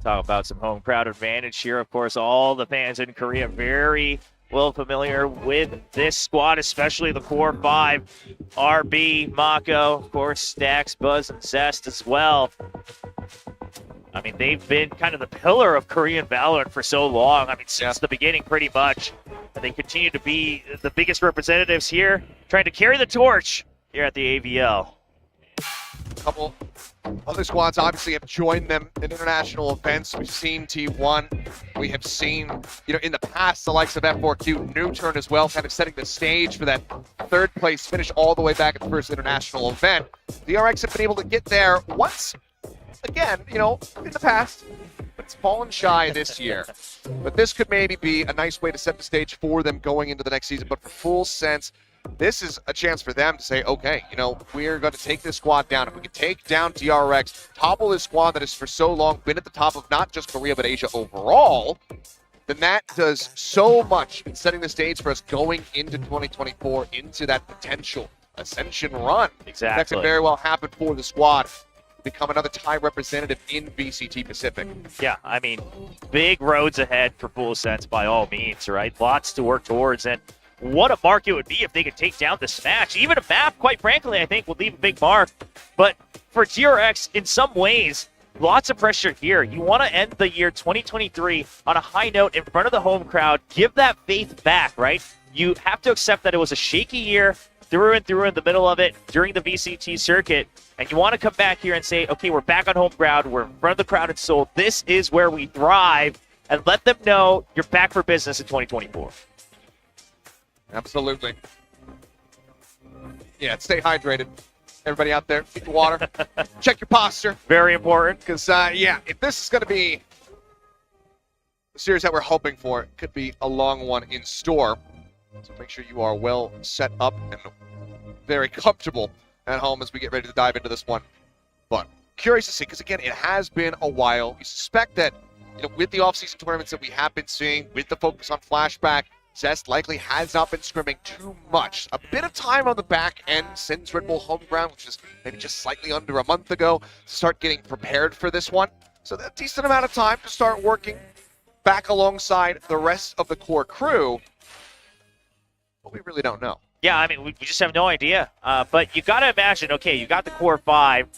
Talk about some home crowd advantage here. Of course, all the fans in Korea very well familiar with this squad, especially the core five. RB, Mako, of course, Stacks, Buzz, and Zest as well. I mean, they've been kind of the pillar of Korean Valorant for so long. I mean, since the beginning, pretty much. And they continue to be the biggest representatives here, trying to carry the torch here at the AVL. A couple other squads obviously have joined them in international events. We've seen T1. We have seen, in the past, the likes of F4Q, New Turn as well, kind of setting the stage for that third place finish all the way back at the first international event. DRX have been able to get there once again, in the past, but it's fallen shy this year. But this could maybe be a nice way to set the stage for them going into the next season. But for Full Sense, this is a chance for them to say, okay, we're going to take this squad down. If we can take down DRX, topple this squad that has for so long been at the top of not just Korea, but Asia overall, then that does so much in setting the stage for us going into 2024, into that potential ascension run. Exactly. That could very well happen for the squad. Become another Thai representative in VCT Pacific. Yeah, I mean, big roads ahead for Full Sense by all means, right? Lots to work towards, and what a mark it would be if they could take down this match. Even a map, quite frankly, I think would leave a big mark. But for DRX, in some ways, lots of pressure here. You want to end the year 2023 on a high note in front of the home crowd. Give that faith back, right? You have to accept that it was a shaky year through and through in the middle of it during the VCT circuit. And you want to come back here and say, okay, we're back on home ground. We're in front of the crowd and soul. This is where we thrive. And let them know you're back for business in 2024. Absolutely. Yeah, stay hydrated. Everybody out there, get the water. Check your posture. Very important. Because, if this is going to be the series that we're hoping for, it could be a long one in store. So make sure you are well set up and very comfortable at home as we get ready to dive into this one. But curious to see, because again, it has been a while. We suspect that, with the offseason tournaments that we have been seeing, with the focus on flashback, Zest likely has not been scrimming too much. A bit of time on the back end since Red Bull home ground, which is maybe just slightly under a month ago, to start getting prepared for this one. So a decent amount of time to start working back alongside the rest of the core crew. But we really don't know. Yeah, I mean, we just have no idea. But you got to imagine, okay, you got the core five.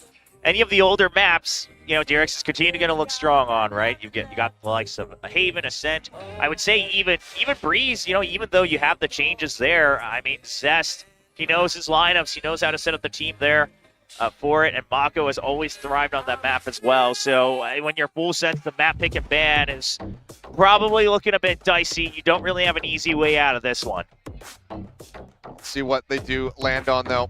Any of the older maps, DRX is continuing to look strong on, right? You got the likes of a Haven, Ascent. I would say even Breeze, even though you have the changes there, I mean, Zest, he knows his lineups. He knows how to set up the team there for it. And Mako has always thrived on that map as well. So when you're Full Sense, the map pick and ban is probably looking a bit dicey. You don't really have an easy way out of this one. See what they do land on, though.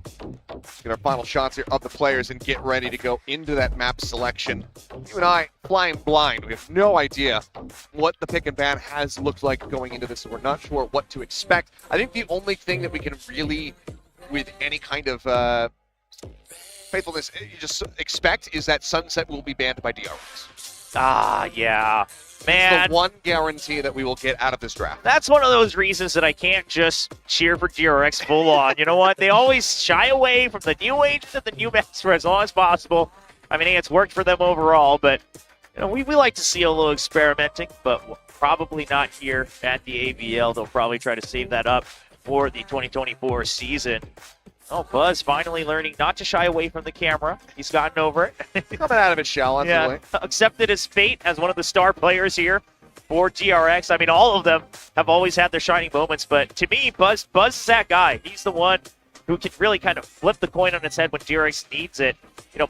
Let's get our final shots here of the players and get ready to go into that map selection. You and I flying blind. We have no idea what the pick and ban has looked like going into this, so we're not sure what to expect. I think the only thing that we can really, with any kind of faithfulness, you just expect is that Sunset will be banned by DRX. Ah, yeah. Man, it's the one guarantee that we will get out of this draft. That's one of those reasons that I can't just cheer for DRX full on. You know what? They always shy away from the new agents and the new maps for as long as possible. I mean, it's worked for them overall, but we like to see a little experimenting, but probably not here at the AVL. They'll probably try to save that up for the 2024 season. Oh, Buzz finally learning not to shy away from the camera. He's gotten over it. Coming out of his shell, yeah, accepted his fate as one of the star players here for DRX. I mean, all of them have always had their shining moments, but to me, Buzz is that guy. He's the one who can really kind of flip the coin on its head when DRX needs it.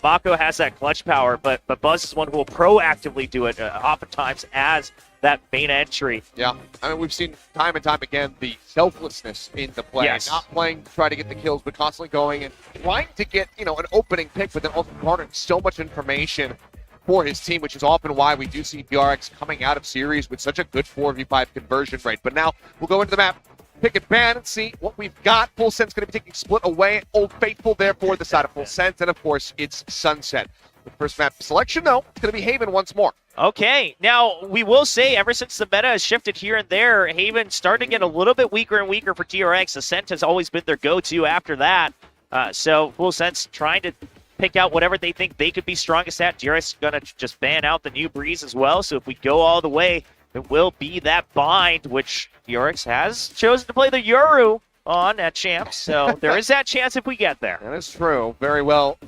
Mako has that clutch power, but Buzz is one who will proactively do it, oftentimes as that main entry. Yeah, I mean, we've seen time and time again the selflessness in the play. Yes. Not playing to try to get the kills, but constantly going and trying to get, an opening pick, but then also garnering so much information for his team, which is often why we do see DRX coming out of series with such a good 4v5 conversion rate. But now we'll go into the map, pick and ban, and see what we've got. Full Sense going to be taking split away. Old Faithful there for the side of Full Sense, and of course, it's Sunset. The first map selection, though, it's going to be Haven once more. Okay, now we will say ever since the meta has shifted here and there, Haven started to get a little bit weaker and weaker for DRX. Ascent has always been their go-to after that. So Full Sense trying to pick out whatever they think they could be strongest at. DRX is going to just ban out the new Breeze as well. So if we go all the way, it will be that bind, which DRX has chosen to play the Yoru on at Champs. So there is that chance if we get there. That is true. Very well.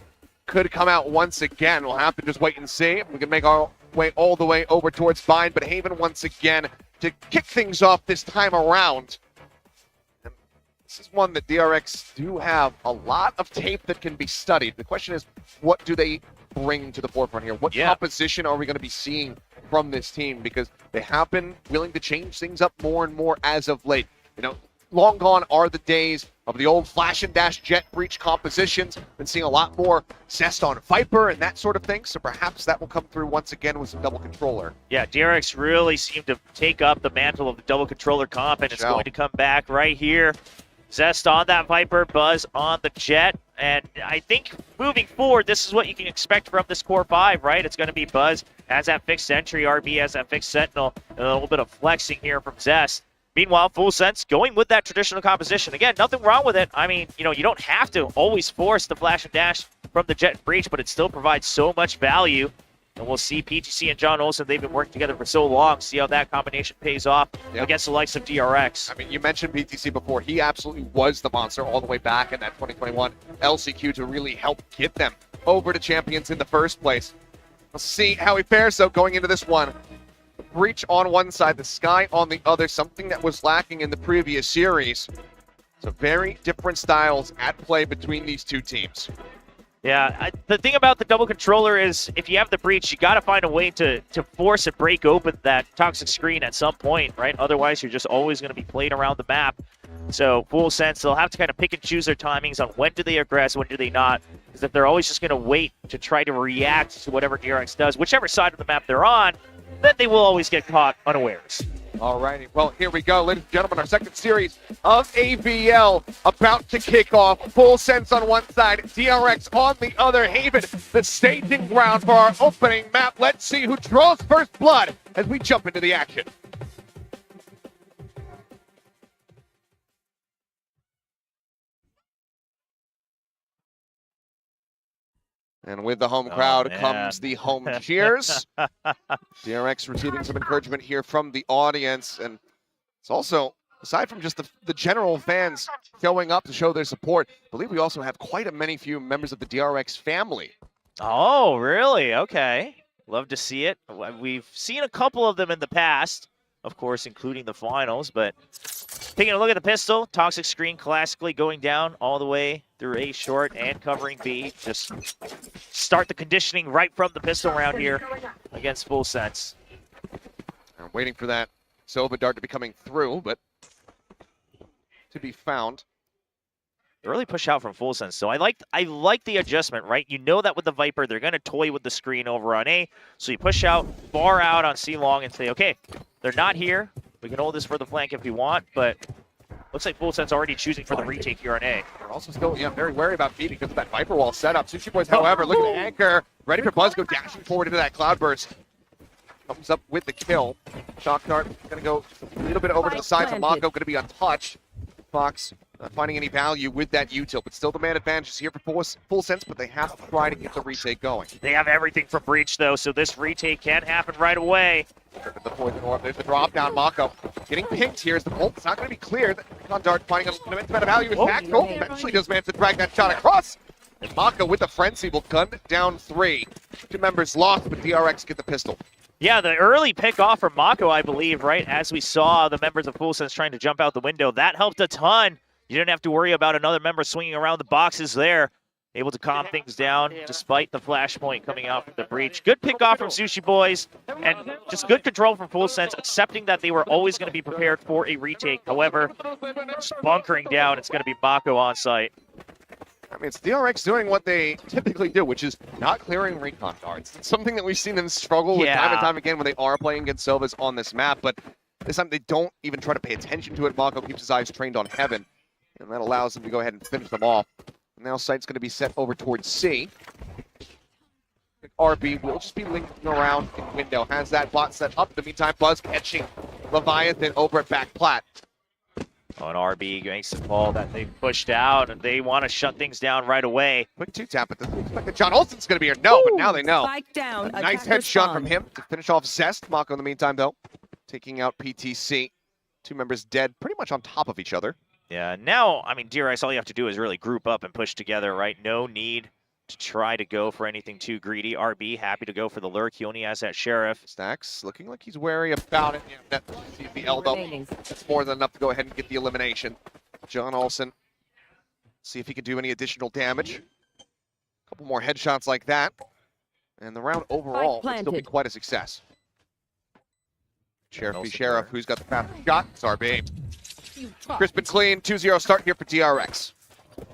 Could come out once again. We'll have to just wait and see if we can make our way all the way over towards bind. But Haven once again to kick things off this time around. And this is one that DRX do have a lot of tape that can be studied. The question is, what do they bring to the forefront here? What composition are we going to be seeing from this team? Because they have been willing to change things up more and more as of late. You know, long gone are the days of the old flash and dash jet breach compositions. Been seeing a lot more zest on Viper and that sort of thing, so perhaps that will come through once again with some double controller. Yeah, DRX really seemed to take up the mantle of the double controller comp, and it's going to come back right here. Zest on that Viper, Buzz on the Jet, and I think moving forward, this is what you can expect from this core 5, right? It's going to be Buzz as that fixed sentry, RB as that fixed sentinel, and a little bit of flexing here from Zest. Meanwhile, Full Sense going with that traditional composition. Again, nothing wrong with it. I mean, you know, you don't have to always force the flash and dash from the Jet Breach, but it still provides so much value. And we'll see PTC and John Olsen, they've been working together for so long, see how that combination pays off against the likes of DRX. I mean, you mentioned PTC before. He absolutely was the monster all the way back in that 2021 LCQ to really help get them over to champions in the first place. We'll see how he fares, though, going into this one. Breach on one side, the Sky on the other, something that was lacking in the previous series. So very different styles at play between these two teams. Yeah, the thing about the double controller is if you have the Breach, you got to find a way to force a break open that toxic screen at some point, right? Otherwise, you're just always going to be playing around the map. So, Full Sense, they'll have to kind of pick and choose their timings on when do they aggress, when do they not. Because if they're always just going to wait to try to react to whatever DRX does, whichever side of the map they're on, then they will always get caught unawares. Alrighty, well, here we go, ladies and gentlemen. Our second series of AVL about to kick off. Full Sense on one side, DRX on the other. Haven, the staging ground for our opening map. Let's see who draws first blood as we jump into the action. And with the home crowd comes the home cheers. DRX receiving some encouragement here from the audience. And it's also, aside from just the general fans showing up to show their support, I believe we also have quite a many few members of the DRX family. Oh, really? Okay. Love to see it. We've seen a couple of them in the past, of course, including the finals. But taking a look at the pistol, toxic screen classically going down all the way through A short and covering B. Just start the conditioning right from the pistol round here against Full Sense. I'm waiting for that Sova dart to be coming through, but to be found. Early push out from Full Sense. So I like the adjustment, right? You know that with the Viper, they're going to toy with the screen over on A. So you push out, far out on C long and say, okay, they're not here. We can hold this for the flank if we want, but looks like Full Sense already choosing for the retake here on A. We're also still very wary about B because of that Viper wall setup. Sushi Boys, however, looking to anchor. Ready for Buzz, go dashing forward into that Cloudburst. Comes up with the kill. Shock Dart going to go a little bit over to the side, so Mako going to be untouched. Fox not finding any value with that util, but still the man advantage is here for Full Sense, but they have to try to get the retake going. They have everything for Breach, though, so this retake can happen right away. The poison orb, there's the drop down. Mako getting pinked here as the bolt. It's not going to be clear. The Recon Dart finding an immense amount of value. Is back. Eventually does manage to drag that shot across. And Mako with the frenzy will gun down 3. 2 members lost, but DRX get the pistol. Yeah, the early pick off from Mako, I believe, right, as we saw the members of Full Sense trying to jump out the window. That helped a ton. You didn't have to worry about another member swinging around the boxes there. Able to calm things down despite the flashpoint coming out from the Breach. Good pick off from Sushi Boys, and just good control from Full Sense, accepting that they were always going to be prepared for a retake. However, just bunkering down, it's going to be Mako on site. I mean, it's DRX doing what they typically do, which is not clearing recon darts. It's something that we've seen them struggle with time and time again when they are playing against Sovas on this map, but this time they don't even try to pay attention to it. Mako keeps his eyes trained on Heaven, and that allows him to go ahead and finish them off. Now sight's going to be set over towards C. RB will just be linking around in window. Has that bot set up. In the meantime, Buzz catching Leviathan over at back plat. On RB makes the call that they pushed out, and they want to shut things down right away. Quick two-tap, but doesn't look like that John Olsen's going to be here. No, but now they know. Spike down. A nice headshot from him to finish off Zest. Mako in the meantime, though, taking out PTC. Two members dead, pretty much on top of each other. Yeah, now, I mean, DRX, all you have to do is really group up and push together, right? No need to try to go for anything too greedy. RB happy to go for the lurk. He only has that sheriff. Stacks looking like he's wary about it. Yeah, that sees the elbow. That's more than enough to go ahead and get the elimination. John Olsen, see if he can do any additional damage. A couple more headshots like that. And the round overall will still be quite a success. Sheriff v. Sheriff, who's got the fastest shot? It's RB. Crisp and clean, 2-0 start here for DRX.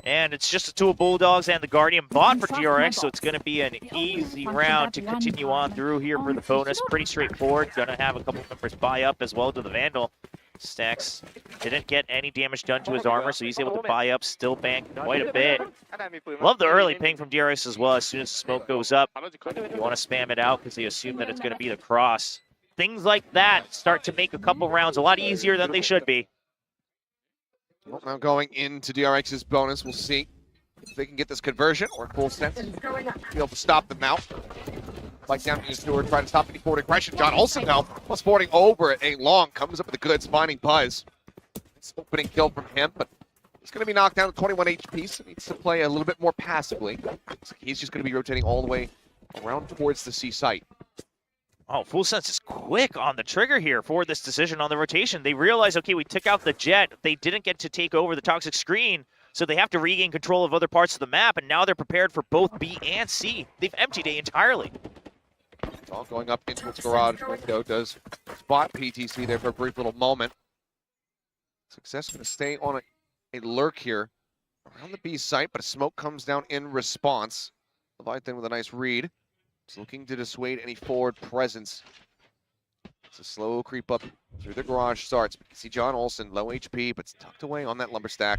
And it's just the two Bulldogs and the Guardian bot for DRX, so it's going to be an easy round to continue on through here for the bonus. Pretty straightforward. Going to have a couple members buy up as well to the Vandal. Stacks didn't get any damage done to his armor, so he's able to buy up, still bank quite a bit. Love the early ping from DRX as well. As soon as the smoke goes up, you want to spam it out because they assume that it's going to be the cross. Things like that start to make a couple rounds a lot easier than they should be. Well, now going into DRX's bonus, we'll see if they can get this conversion or full sense. Be able to stop them now. Like down to Stewart, trying to stop any forward aggression. John Olsen now, plus forwarding over at A Long, comes up with the goods, finding Buzz. It's an opening kill from him, but he's going to be knocked down to 21 HP, so needs to play a little bit more passively. He's just going to be rotating all the way around towards the C site. Oh, Full Sense is quick on the trigger here for this decision on the rotation. They realize, okay, we took out the jet. They didn't get to take over the toxic screen, so they have to regain control of other parts of the map, and now they're prepared for both B and C. They've emptied A entirely. It's all going up into its garage window. Does spot PTC there for a brief little moment. Success going to stay on a lurk here around the B site, but a smoke comes down in response. Leviathan with a nice read. He's looking to dissuade any forward presence. It's a slow creep up through the garage starts. But you can see John Olsen, low HP, but it's tucked away on that lumber stack.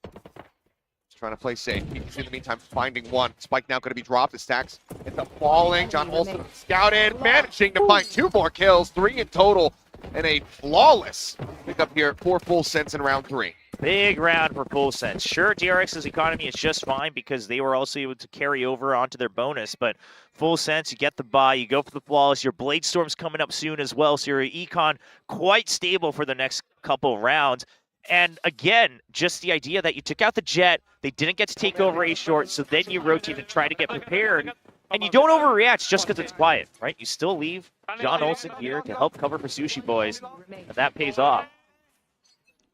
Just trying to play safe. PTC in the meantime finding one. Spike now going to be dropped. The stacks end up falling. John Olsen scouted, managing to find 2 more kills, 3 in total, and a flawless pickup here for Full Sense in round 3. Big round for Full Sense. Sure, DRX's economy is just fine because they were also able to carry over onto their bonus, but Full Sense, you get the buy, you go for the flawless. Your Blade Storm's coming up soon as well, so your econ quite stable for the next couple rounds. And again, just the idea that you took out the jet, they didn't get to take over A short, so then you rotate and try to get prepared. And you don't overreact just because it's quiet, right? You still leave John Olsen here to help cover for Sushi Boys, and that pays off.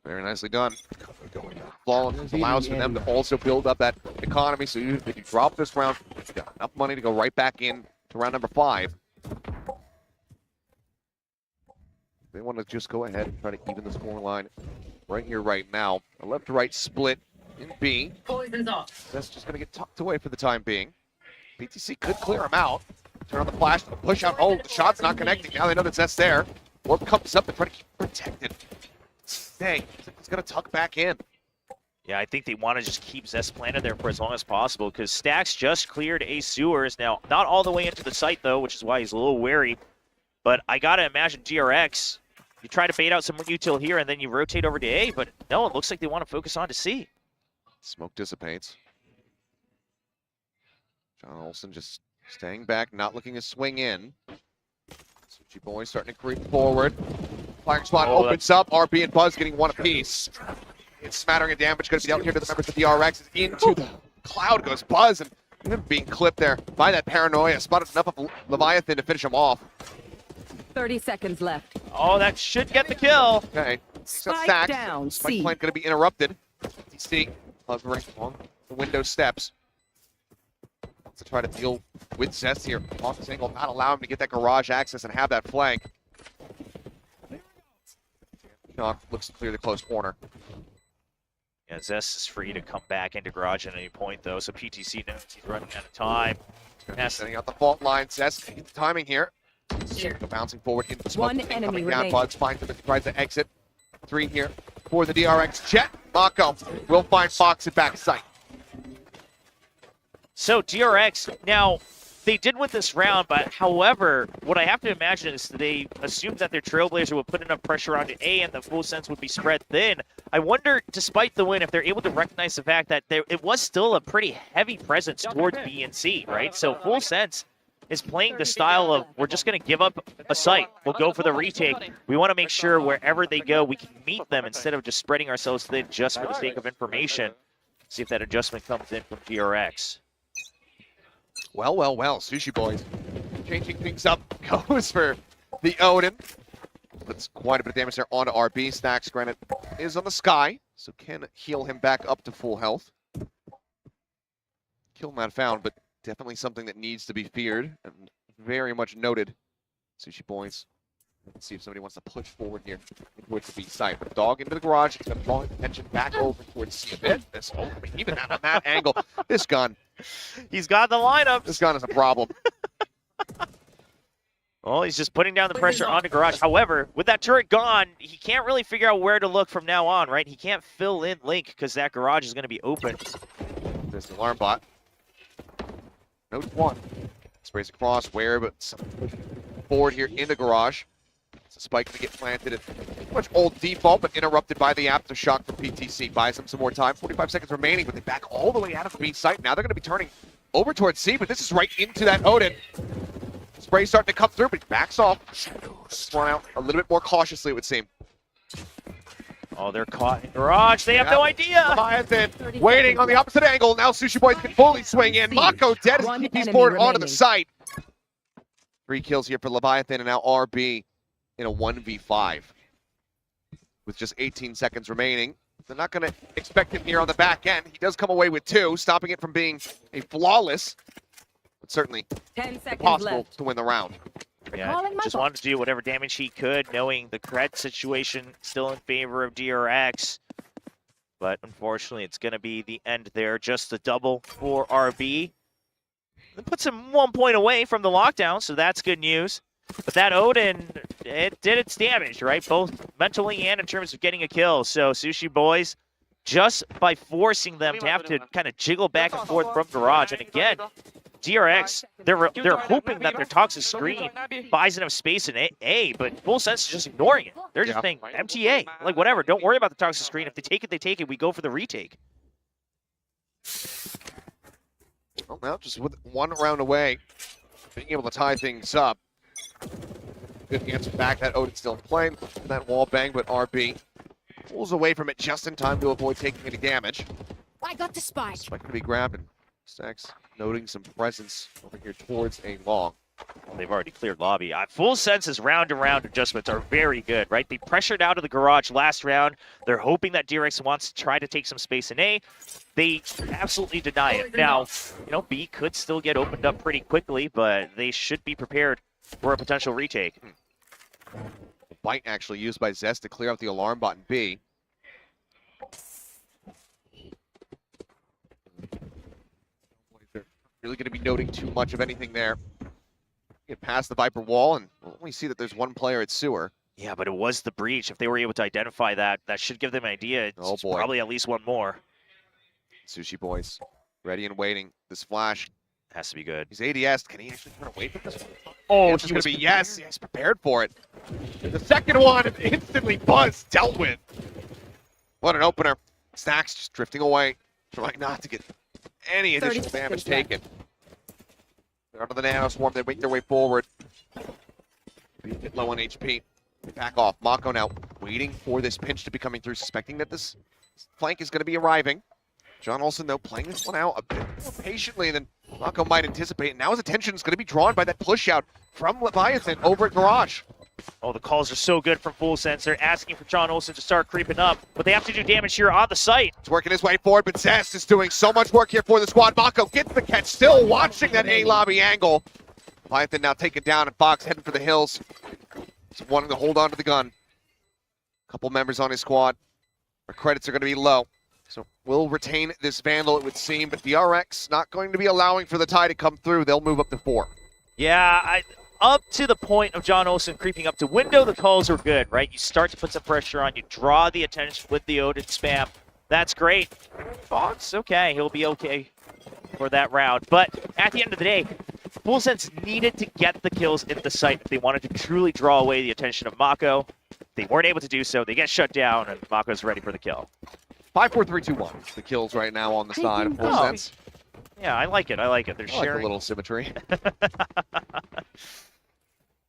Very nicely done. Flawless allows for them to also build up that economy, so if you drop this round, you've got enough money to go right back in to round number 5. They want to just go ahead and try to even the score line right here, right now. A left to right split in B. That's just going to get tucked away for the time being. PTC could clear him out. Turn on the flash, push out. Oh, the shot's not connecting. Now they know that Zest there. Orb comes up and try to keep protected. Dang, he's going to tuck back in. Yeah, I think they want to just keep Zest planted there for as long as possible because Stacks just cleared A sewers. Now, not all the way into the site, though, which is why he's a little wary. But I got to imagine DRX, you try to bait out some util here and then you rotate over to A, but no, it looks like they want to focus on to C. Smoke dissipates. John Olsen just staying back, not looking to swing in. Sushi Boy starting to creep forward. Firing spot opens up. RB and Buzz getting one apiece. It's smattering of damage. Going to be down here to the members of DRX. Into the cloud goes Buzz, and even being clipped there by that paranoia. Spotted enough of Leviathan to finish him off. 30 seconds left. Oh, that should get the kill. Okay. Spike down. Spike C. plant going to be interrupted. See, hovering on the window steps. To try to deal with Zest here. Off this angle, not allow him to get that garage access and have that flank. Knock looks to clear the close corner. Yeah, Zest is free to come back into garage at any point, though, so PTC knows he's running out of time. Setting out the fault line. Zest, get the timing here. Bouncing forward into the smoke. One enemy down. Buzz finds him and tries to exit. 3 here for the DRX jet. Mako will find Fox at back sight. So DRX, now, they did with this round, but however, what I have to imagine is they assumed that their Trailblazer would put enough pressure onto A and the full sense would be spread thin. I wonder, despite the win, if they're able to recognize the fact that it was still a pretty heavy presence towards B and C, right? So full sense is playing the style of, we're just going to give up a site. We'll go for the retake. We want to make sure wherever they go, we can meet them instead of just spreading ourselves thin just for the sake of information. See if that adjustment comes in from DRX. Well, well, well, Sushi Boys changing things up. Goes for the Odin. That's quite a bit of damage there onto RB. Stacks, granted, is on the sky, so can heal him back up to full health. Kill not found, but definitely something that needs to be feared and very much noted. Sushi Boys. Let's see if somebody wants to push forward here towards the B site. But dog into the garage. He's going to draw attention back over towards C a bit. This, oh, even on that angle, this gun. He's got the lineup. This gun is a problem. Well, he's just putting down the pressure on the garage. However, with that turret gone, he can't really figure out where to look from now on, right? He can't fill in Link because that garage is going to be open. There's the alarm bot. Note one. Sprays across where, but some forward here in the garage. It's a spike to get planted at pretty much old default, but interrupted by the aftershock from PTC. Buys them some more time. 45 seconds remaining, but they back all the way out of the B site. Now they're going to be turning over towards C, but this is right into that Odin. Spray starting to come through, but he backs off. Run out a little bit more cautiously, it would seem. Oh, they're caught in garage. They have no idea. Leviathan waiting on the opposite angle. Now Sushi Boys can fully swing in. Mako dead as he keeps forward onto the site. 3 kills here for Leviathan, and now RB in a 1v5. With just 18 seconds remaining. They're not going to expect him here on the back end. He does come away with 2, stopping it from being a flawless, but certainly 10 seconds possible left. to win the round. Yeah, just wanted to do whatever damage he could, knowing the cred situation still in favor of DRX. But unfortunately, it's going to be the end there. Just the double for RB. It puts him 1 point away from the lockdown, so that's good news. But that Odin, it did its damage, right? Both mentally and in terms of getting a kill. So Sushi Boys, just by forcing them to have to kind of jiggle back and forth from garage. And again, DRX, they're hoping that their toxic screen buys enough space in A, but full sense is just ignoring it. They're just saying MTA, like whatever. Don't worry about the toxic screen. If they take it, they take it. We go for the retake. Well, now just with 1 round away, being able to tie things up. Good answer back. That Odin still in play. That wall bang, but RB pulls away from it just in time to avoid taking any damage. I got the spike. Spike going to be grabbed, and Stacks noting some presence over here towards a long. Well, they've already cleared lobby. Full Sense's round-to-round adjustments are very good, right? They pressured out of the garage last round. They're hoping that DRX wants to try to take some space in A. They absolutely deny it. Now, you know, B could still get opened up pretty quickly, but they should be prepared for a potential retake. The bite actually used by Zest to clear out the alarm bot in B. They're really going to be noting too much of anything there. Get past the Viper wall, and we'll only see that there's 1 player at Sewer. Yeah, but it was the breach. If they were able to identify that, that should give them an idea. It's probably at least 1 more. Sushi Boys ready and waiting. This flash Has to be good. He's ADS. Can he actually turn away from this? Oh, it's going to be yes. He's prepared for it. The second one instantly buzzed, dealt with. What an opener. Stacks just drifting away, trying not to get any additional damage taken. They're under the nano swarm. They make their way forward. Be a bit low on HP. They back off. Mako now waiting for this pinch to be coming through, suspecting that this flank is going to be arriving. John Olsen, though, playing this one out a bit more patiently than Mako might anticipate. And now his attention is going to be drawn by that push out from Leviathan over at Garage. Oh, the calls are so good from Full Sense. They're asking for John Olsen to start creeping up, but they have to do damage here on the site. He's working his way forward, but Zest is doing so much work here for the squad. Mako gets the catch, still watching that A-lobby angle. Leviathan now taken down, and Fox heading for the hills. He's wanting to hold on to the gun. A couple members on his squad. Our credits are going to be low. So we'll retain this Vandal, it would seem, but DRX not going to be allowing for the tie to come through. They'll move up to 4. Yeah, up to the point of John Olsen creeping up to window, the calls are good, right? You start to put some pressure on, you draw the attention with the Odin spam. That's great. Fox, okay, he'll be okay for that round. But at the end of the day, Full Sense needed to get the kills in the site if they wanted to truly draw away the attention of Mako. They weren't able to do so. They get shut down, and Mako's ready for the kill. 5, 4, 3, 2, 1. The kills right now on the side of Full Sense. Yeah, I like it. I like it. They're I like sharing. a little symmetry.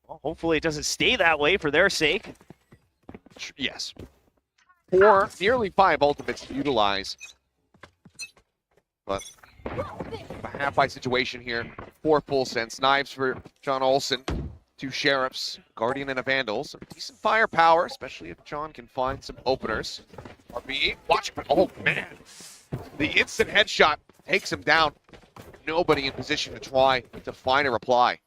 Well, hopefully it doesn't stay that way for their sake. Yes. 4, nearly 5 ultimates to utilize. But a half-fight situation here for Full Sense. Knives for John Olsen. 2 Sheriffs, Guardian and a Vandal. Some decent firepower, especially if John can find some openers. RB, watch it, but oh man. The instant headshot takes him down. Nobody in position to try to find a reply.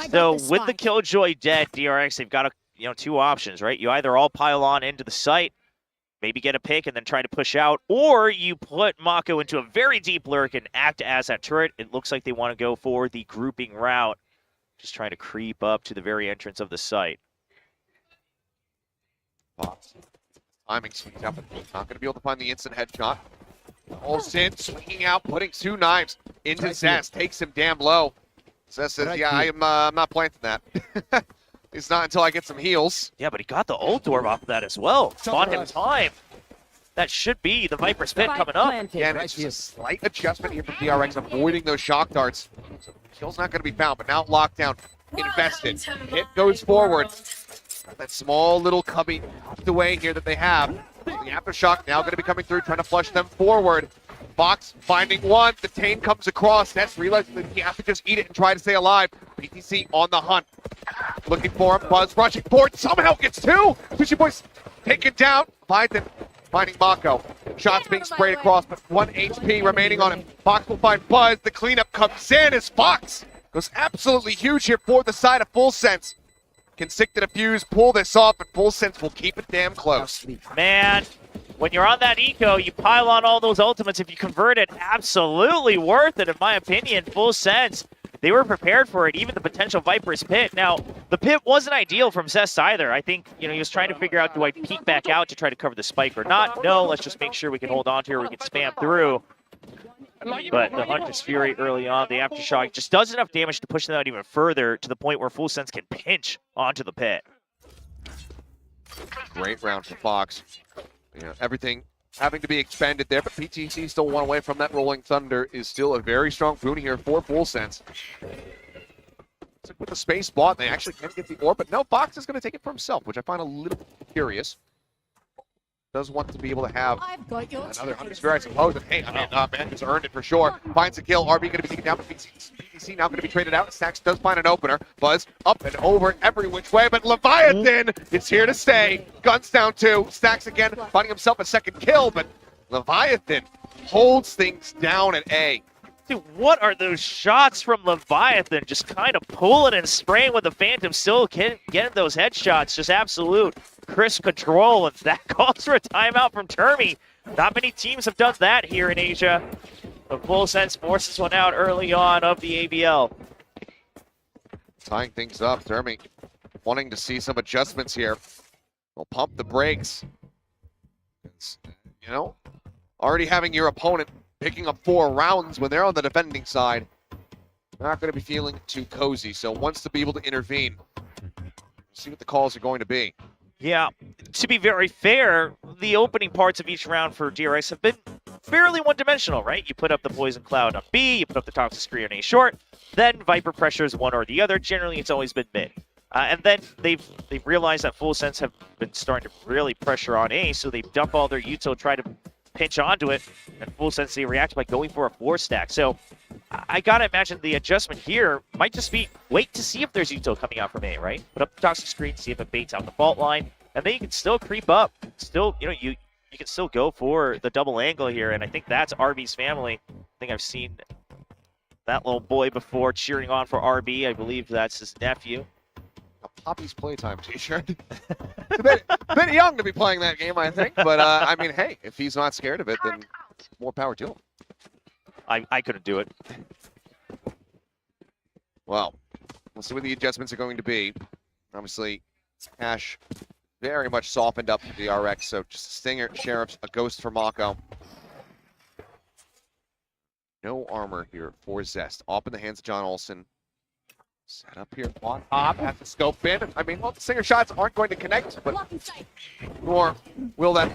So with the Killjoy dead, DRX, they've got 2 options, right? You either all pile on into the site, maybe get a pick and then try to push out, or you put Mako into a very deep lurk and act as that turret. It looks like they want to go for the grouping route, just trying to creep up to the very entrance of the site. Timing swings out, but not going to be able to find the instant headshot. Olsen swinging out, putting 2 knives into Zest, takes him damn low. Zest says, yeah, I'm not planting that. It's not until I get some heals. Yeah, but he got the ult orb off of that as well. Bought him time. That should be the Viper's Pit coming up. Again, it's just a slight adjustment here from DRX, avoiding those shock darts. So kill's not going to be found, but now lockdown, invested. Hit goes forward. That small little cubby tucked away here that they have. The aftershock now going to be coming through, trying to flush them forward. Fox finding one. The Tane comes across. Nets realizing that he has to just eat it and try to stay alive. PTC on the hunt. Looking for him. Buzz rushing forward. Somehow gets 2. Fishy Boys taken down. Python finding Mako. Shots being sprayed across, but 1 HP remaining on him. Fox will find Buzz. The cleanup comes in as Fox goes absolutely huge here for the side of Full Sense. Can stick to the fuse, pull this off, but Full Sense will keep it damn close. Man, when you're on that eco, you pile on all those ultimates. If you convert it, absolutely worth it, in my opinion. Full Sense, they were prepared for it, even the potential Viper's Pit. Now, the pit wasn't ideal from Zest either. I think, he was trying to figure out, do I peek back out to try to cover the spike or not? No, let's just make sure we can hold on to her, we can spam through. But the Hunter's Fury early on, the Aftershock just does enough damage to push them out even further to the point where Full Sense can pinch onto the pit. Great round for Fox. Everything having to be expended there, but PTC still 1 away from that Rolling Thunder is still a very strong boon here for Full Sense. With the space bought, they actually can get the orb, but no, Fox is going to take it for himself, which I find a little curious. Does want to be able to have another Hunter's Fury, I suppose. And hey, man has earned it for sure. Finds a kill. RB going to be taken down. PTC now going to be traded out. Stacks does find an opener. Buzz up and over every which way, but Leviathan is here to stay. Guns down 2. Stacks again, finding himself a second kill, but Leviathan holds things down at A. Dude, what are those shots from Leviathan? Just kind of pulling and spraying with the Phantom, still getting those headshots. Just absolute crisp control, and that calls for a timeout from Termi. Not many teams have done that here in Asia. But Full Sense forces one out early on of the AVL. Tying things up, Termi wanting to see some adjustments here. We'll pump the brakes. It's, already having your opponent picking up 4 rounds when they're on the defending side, not going to be feeling too cozy, so wants to be able to intervene. See what the calls are going to be. Yeah, to be very fair, the opening parts of each round for DRX have been fairly one-dimensional, right? You put up the Poison Cloud on B, you put up the Toxic Screen on A short, then Viper pressures one or the other. Generally, it's always been mid. And then they've realized that Full Sense have been starting to really pressure on A, so they dump all their util, try to pinch onto it, and Full Sense they react by going for a 4-stack. So I gotta imagine the adjustment here might just be wait to see if there's util coming out from A, right? Put up the Toxic Screen, see if it baits out the fault line, and then you can still creep up. Still, you can still go for the double angle here, and I think that's RB's family. I think I've seen that little boy before cheering on for RB. I believe that's his nephew. A Poppy's Playtime t-shirt. It's a bit young to be playing that game, I think. But, I mean, hey, if he's not scared of it, then more power to him. I couldn't do it. Well, we'll see what the adjustments are going to be. Obviously, Ash very much softened up the DRX, so just a Stinger, Sheriffs, a Ghost for Mako. No armor here for Zest. Off in the hands of John Olsen. Set up here on top, has to scope in. I mean, well, the Singer shots aren't going to connect, but nor will that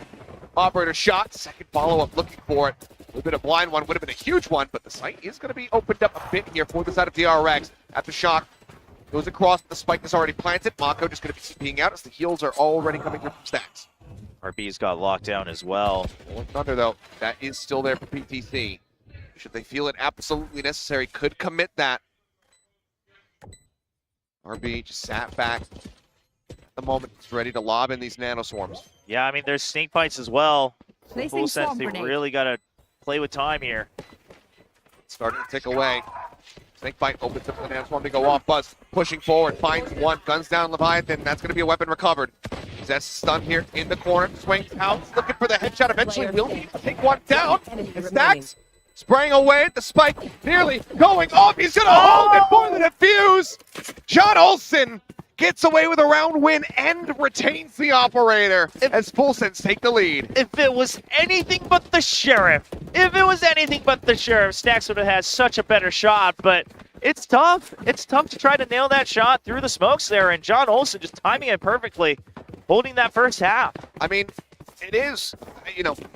operator shot. Second follow-up looking for it. A little bit of blind one, would have been a huge one, but the site is going to be opened up a bit here for the side of DRX. At the shot, goes across, the spike is already planted. Mako just going to be peeing out as the heals are already coming through from Stacks. RB's got locked down as well. Rolling Thunder, though, that is still there for PTC. Should they feel it absolutely necessary, could commit that. RB just sat back at the moment. It's ready to lob in these nanoswarms. Yeah, I mean, there's snake bites as well. Placing Full sense, swarm they grenade. really got to play with time here. Starting to tick away. Snakebite opens up the nanoswarm to go off. Buzz pushing forward, finds one, guns down Leviathan. That's going to be a weapon recovered. Zest stunned here in the corner, swings out, looking for the headshot. Eventually, will he take one down? And Stacks spraying away at the spike, nearly going off. He's going to hold it for the defuse. John Olsen gets away with a round win and retains the operator as Full Sense take the lead. If it was anything but the Sheriff, Stacks would have had such a better shot, but it's tough. It's tough to try to nail that shot through the smokes there, and John Olsen just timing it perfectly, holding that first half. I mean, it is,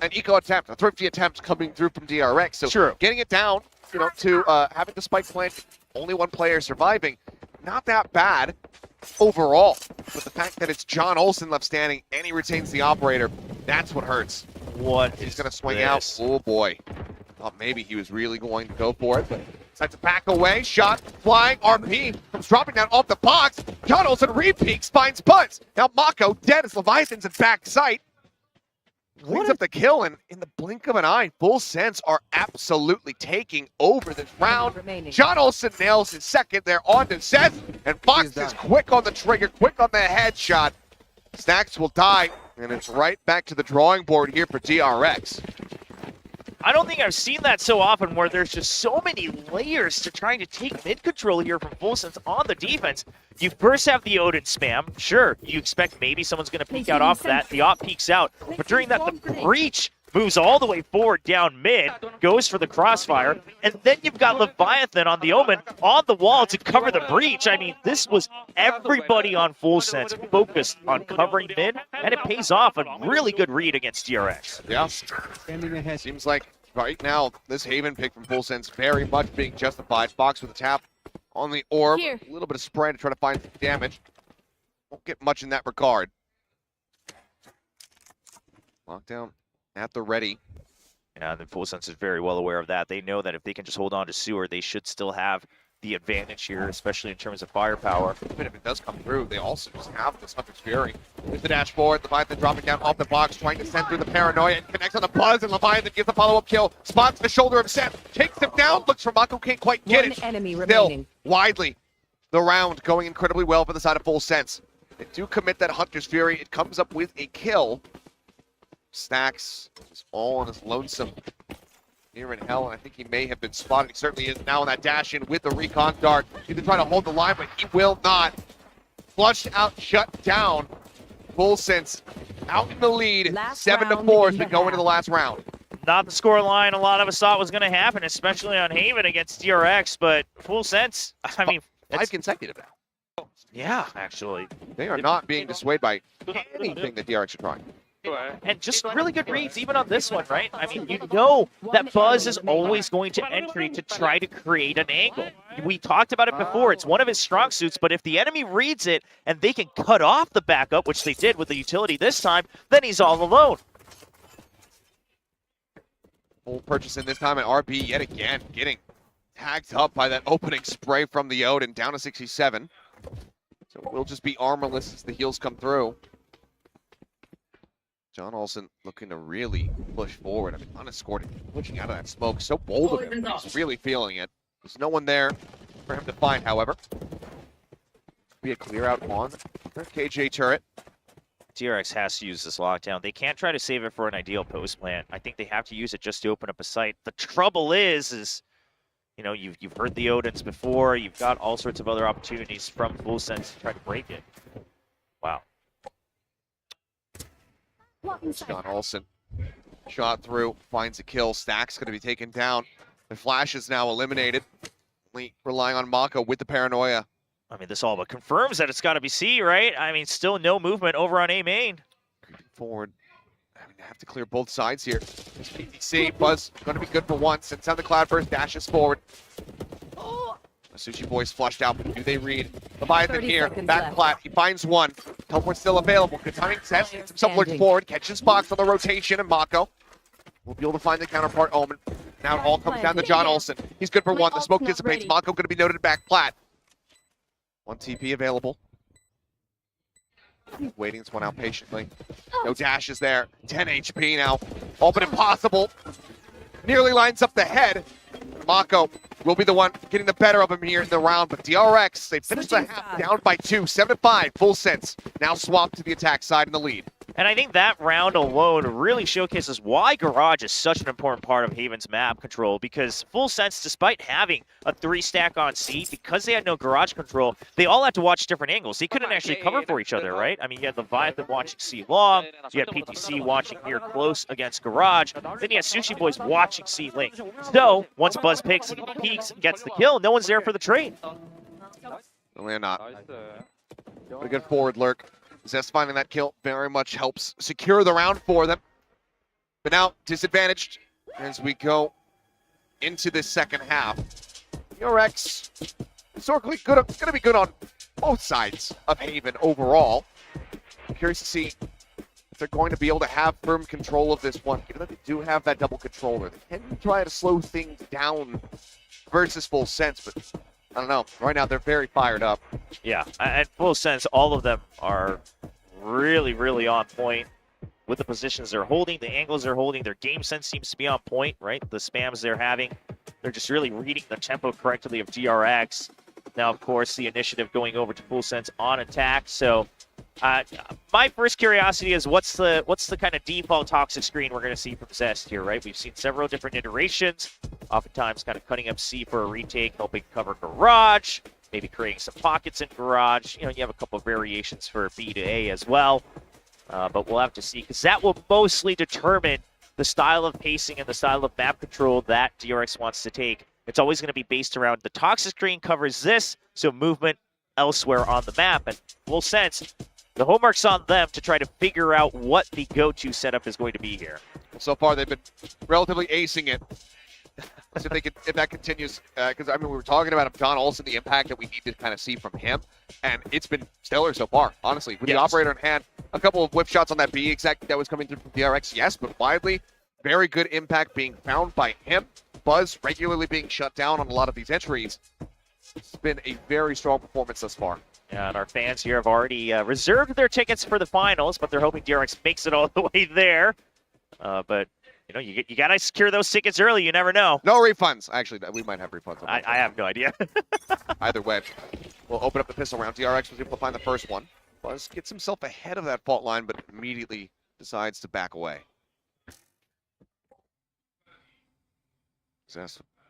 an eco attempt, a thrifty attempt coming through from DRX. So True. Getting it down, to having the spike plant, only one player surviving, not that bad overall. But the fact that it's John Olsen left standing and he retains the operator, that's what hurts. He's going to swing out. Oh boy. Thought maybe he was really going to go for it, but decides to back away. Shot flying. RP comes dropping down off the box. John Olsen re-peeks, finds Buzz. Now Mako dead as Leviathan's in back sight. Cleans up the kill, and in the blink of an eye, Full Sense are absolutely taking over this round. Remaining. John Olsen nails his second there on to Seth, and Fox is quick on the trigger, quick on the headshot. Stacks will die, and it's right back to the drawing board here for DRX. I don't think I've seen that so often where there's just so many layers to trying to take mid control here from Full Sense on the defense. You first have the Odin spam. Sure, you expect maybe someone's going to peek out off that. The op peeks out. But during that, the breach moves all the way forward down mid, goes for the crossfire, and then you've got Leviathan on the Omen on the wall to cover the breach. I mean, this was everybody on Full Sense focused on covering mid, and it pays off. A really good read against DRX. Yeah. Seems like right now, this Haven pick from Full Sense very much being justified. Fox with a tap on the orb. Here. A little bit of spray to try to find some damage. Won't get much in that regard. Lockdown at the ready. Yeah, the Full Sense is very well aware of that. They know that if they can just hold on to Sewer, they should still have the advantage here, especially in terms of firepower. Even if it does come through, they also just have this Hunter's Fury. With the dash forward, Leviathan dropping down off the box, trying to send through the paranoia and connects on the Buzz, and Leviathan gets the follow-up kill, spots the shoulder of Seth, takes him down, looks for Mako, can't quite get One it. enemy Still, remaining. widely, the round going incredibly well for the side of Full Sense. They do commit that Hunter's Fury, it comes up with a kill. Stacks is all on his lonesome here in hell, and I think he may have been spotted. He certainly is now on that dash in with the recon dart. He's trying to hold the line, but he will not. Flushed out, shut down. Full Sense out in the lead, Last 7-4 as we round go in into the the last round. Not the score line a lot of us thought was going to happen, especially on Haven against DRX, but Full Sense, I mean, 5 consecutive now. yeah, actually. They are not being dissuaded by anything that DRX are trying. And just really good reads even on this one, right? I mean, you know that Buzz is always going to entry to try to create an angle. We talked about it before. It's one of his strong suits, but if the enemy reads it and they can cut off the backup, which they did with the utility this time, then he's all alone. Full purchase in this time, and RB yet again getting tagged up by that opening spray from the Odin, down to 67. So we'll just be armorless as the heals come through. John Olsen looking to really push forward. I mean, unescorted, pushing out of that smoke. So bold of him. He's really feeling it. There's no one there for him to find, however. Be a clear out on the KJ turret. DRX has to use this lockdown. They can't try to save it for an ideal post plant. I think they have to use it just to open up a site. The trouble is you know, you've heard the Odins before. You've got all sorts of other opportunities from Full Sense to try to break it. Wow. John Olsen shot through, finds a kill. Stacks going to be taken down. The flash is now eliminated. Only relying on Mako with the paranoia. I mean, this all but confirms that it's got to be C, right? I mean, still no movement over on A main. Creeping forward. I mean, they have to clear both sides here. There's PTC. Buzz going to be good for once. Sends down the Cloudburst, dashes forward. The Sushi Boys flushed out, but do they read? Leviathan here, back plat. He finds one. Teleport's still available. Good timing test. Gets himself looking forward. Catches Fox on the rotation, and Mako will be able to find the counterpart Omen. Now it all comes down to John Olsen. He's good for one. The smoke dissipates. Mako going to be noted back plat. One TP available. Waiting this one out patiently. No dashes there. 10 HP now. All but impossible. Nearly lines up the head. Mako will be the one getting the better of him here in the round, but DRX, they finished the half down by 2, 7-5, full sense. Now swapped to the attack side in the lead. And I think that round alone really showcases why Garage is such an important part of Haven's map control, because Full Sense, despite having a 3-stack on C, because they had no Garage control, they all had to watch different angles. They couldn't actually cover for each other, right? I mean, you had Leviathan watching C long, you had PTC watching here close against Garage, then you had Sushi Boys watching C link. So, once Buzz peeks and gets the kill, no one's there for the trade. They're not. A good forward lurk. Zest finding that kill very much helps secure the round for them. But now, disadvantaged as we go into this second half. DRX, historically good, going to be good on both sides of Haven overall. I'm curious to see if they're going to be able to have firm control of this one. Given that they do have that double controller, they can try to slow things down versus Full Sense, but I don't know. Right now, they're very fired up. Yeah, at Full Sense, all of them are really, really on point with the positions they're holding, the angles they're holding. Their game sense seems to be on point, right? The spams they're having, they're just really reading the tempo correctly of DRX. Now, of course, the initiative going over to Full Sense on attack. So, my first curiosity is what's the kind of default toxic screen we're going to see from Zest here, right? We've seen several different iterations, oftentimes kind of cutting up C for a retake, helping cover Garage, maybe creating some pockets in Garage. You know, you have a couple of variations for B to A as well, but we'll have to see, because that will mostly determine the style of pacing and the style of map control that DRX wants to take. It's always going to be based around the toxic screen covers this, so movement elsewhere on the map. And Full Sense, the homework's on them to try to figure out what the go-to setup is going to be here. Well, so far, they've been relatively acing it. Let's see if that continues, because I mean, we were talking about John Olsen, the impact that we need to kind of see from him, and it's been stellar so far, honestly. With the operator in hand, a couple of whip shots on that B exact that was coming through from DRX, yes, but widely, very good impact being found by him. Buzz regularly being shut down on a lot of these entries. It's been a very strong performance thus far. Yeah, and our fans here have already reserved their tickets for the finals, but they're hoping DRX makes it all the way there. But you know, you gotta secure those tickets early. You never know. No refunds. Actually, we might have refunds. I have no idea. Either way, we'll open up the pistol round. DRX was able to find the first one. Buzz gets himself ahead of that fault line, but immediately decides to back away.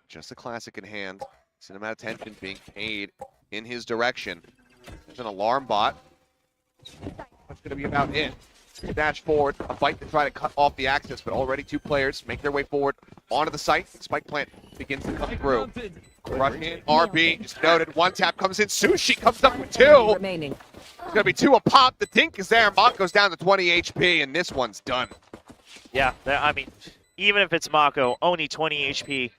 Just a classic in hand. Cinematic attention being paid in his direction. There's an alarm bot. That's going to be about it. Dash forward, a fight to try to cut off the axis, but already two players make their way forward onto the site. Spike plant begins to come through. Rushing in, RB just noted. One tap comes in. Sushi comes up with two. Remaining. It's going to be two a pop. The dink is there. Mako goes down to 20 HP, and this one's done. Yeah, I mean, even if it's Mako, only 20 HP.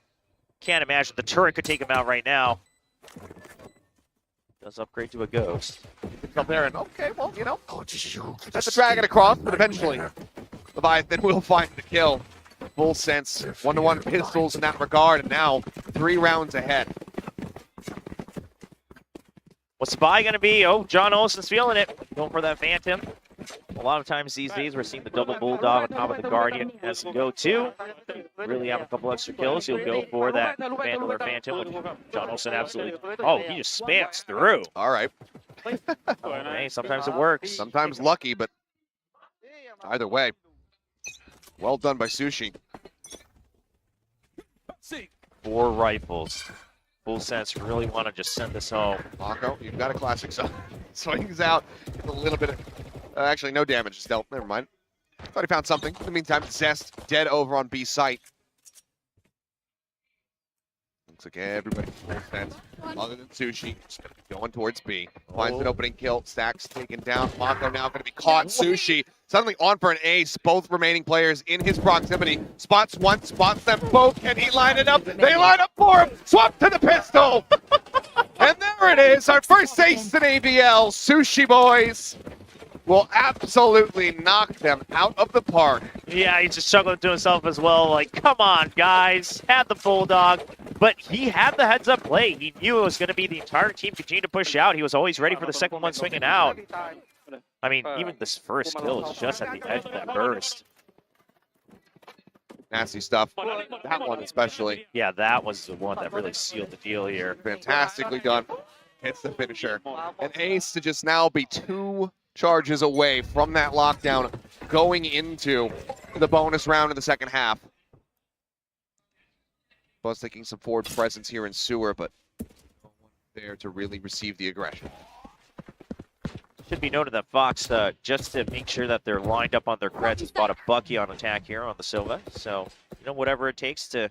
Can't imagine the turret could take him out right now. Does upgrade to a ghost. Up there and okay, well, you know, that's a dragon across, but eventually Leviathan will find the kill. Full Sense, 1-to-1 pistols in that regard, and now 3 rounds ahead. What's the buy going to be? Oh, John Olsen's feeling it. Going for that Phantom. A lot of times these days we're seeing the double Bulldog on top of the Guardian as he go to. Really have a couple extra kills. He'll go for that Vandal or Phantom, which John Olsen absolutely... Oh, he just spams through. All right. Hey, sometimes it works. Sometimes lucky, but either way, well done by Sushi. 4 rifles. Full Sense really want to just send this home. Mako, you've got a classic zone. Swings out, gets a little bit of... actually, no damage is dealt. Never mind. Thought he found something. In the meantime, Zest dead over on B site. Looks like everybody makes sense. Other than Sushi, just gonna be going towards B. Finds an opening kill. Stacks taken down. Mako now going to be caught. Sushi suddenly on for an ace. Both remaining players in his proximity. Spots one, spots them both. Can he line it up? They line up for him. Swap to the pistol. And there it is. Our first ace in AVL. Sushi boys will absolutely knock them out of the park. Yeah, he's just chuckling to himself as well. Like, come on, guys. Had the Bulldog. But he had the heads-up play. He knew it was going to be the entire team continue to push out. He was always ready for the second one swinging out. I mean, even this first kill is just at the edge of that burst. Nasty stuff. That one especially. Yeah, that was the one that really sealed the deal here. Fantastically done. Hits the finisher. An ace to just now be 2 charges away from that lockdown going into the bonus round in the second half. Buzz taking some forward presence here in sewer, but no one there to really receive the aggression. Should be noted that Fox, just to make sure that they're lined up on their creds, has bought a Bucky on attack here on the Silva. So, you know, whatever it takes to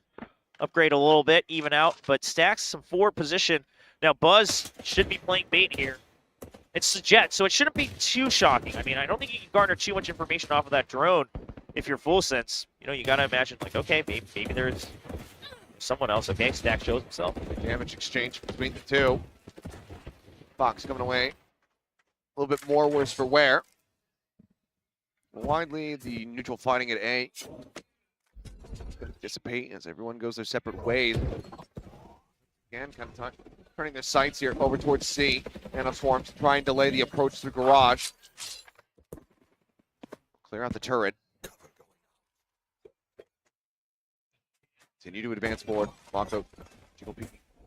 upgrade a little bit, even out, but stacks some forward position. Now, Buzz should be playing bait here. It's the Jet, so it shouldn't be too shocking. I mean, I don't think you can garner too much information off of that drone if you're full sense. You know, you got to imagine, like, okay, maybe there's someone else. Okay, Stack shows himself. Damage exchange between the two. Fox coming away. A little bit more worse for wear. Widely, the neutral fighting at A. Dissipate as everyone goes their separate ways. Again, kind of turning their sights here over towards C. And Swarm to try and delay the approach to the garage. Clear out the turret. Continue to advance forward. Mako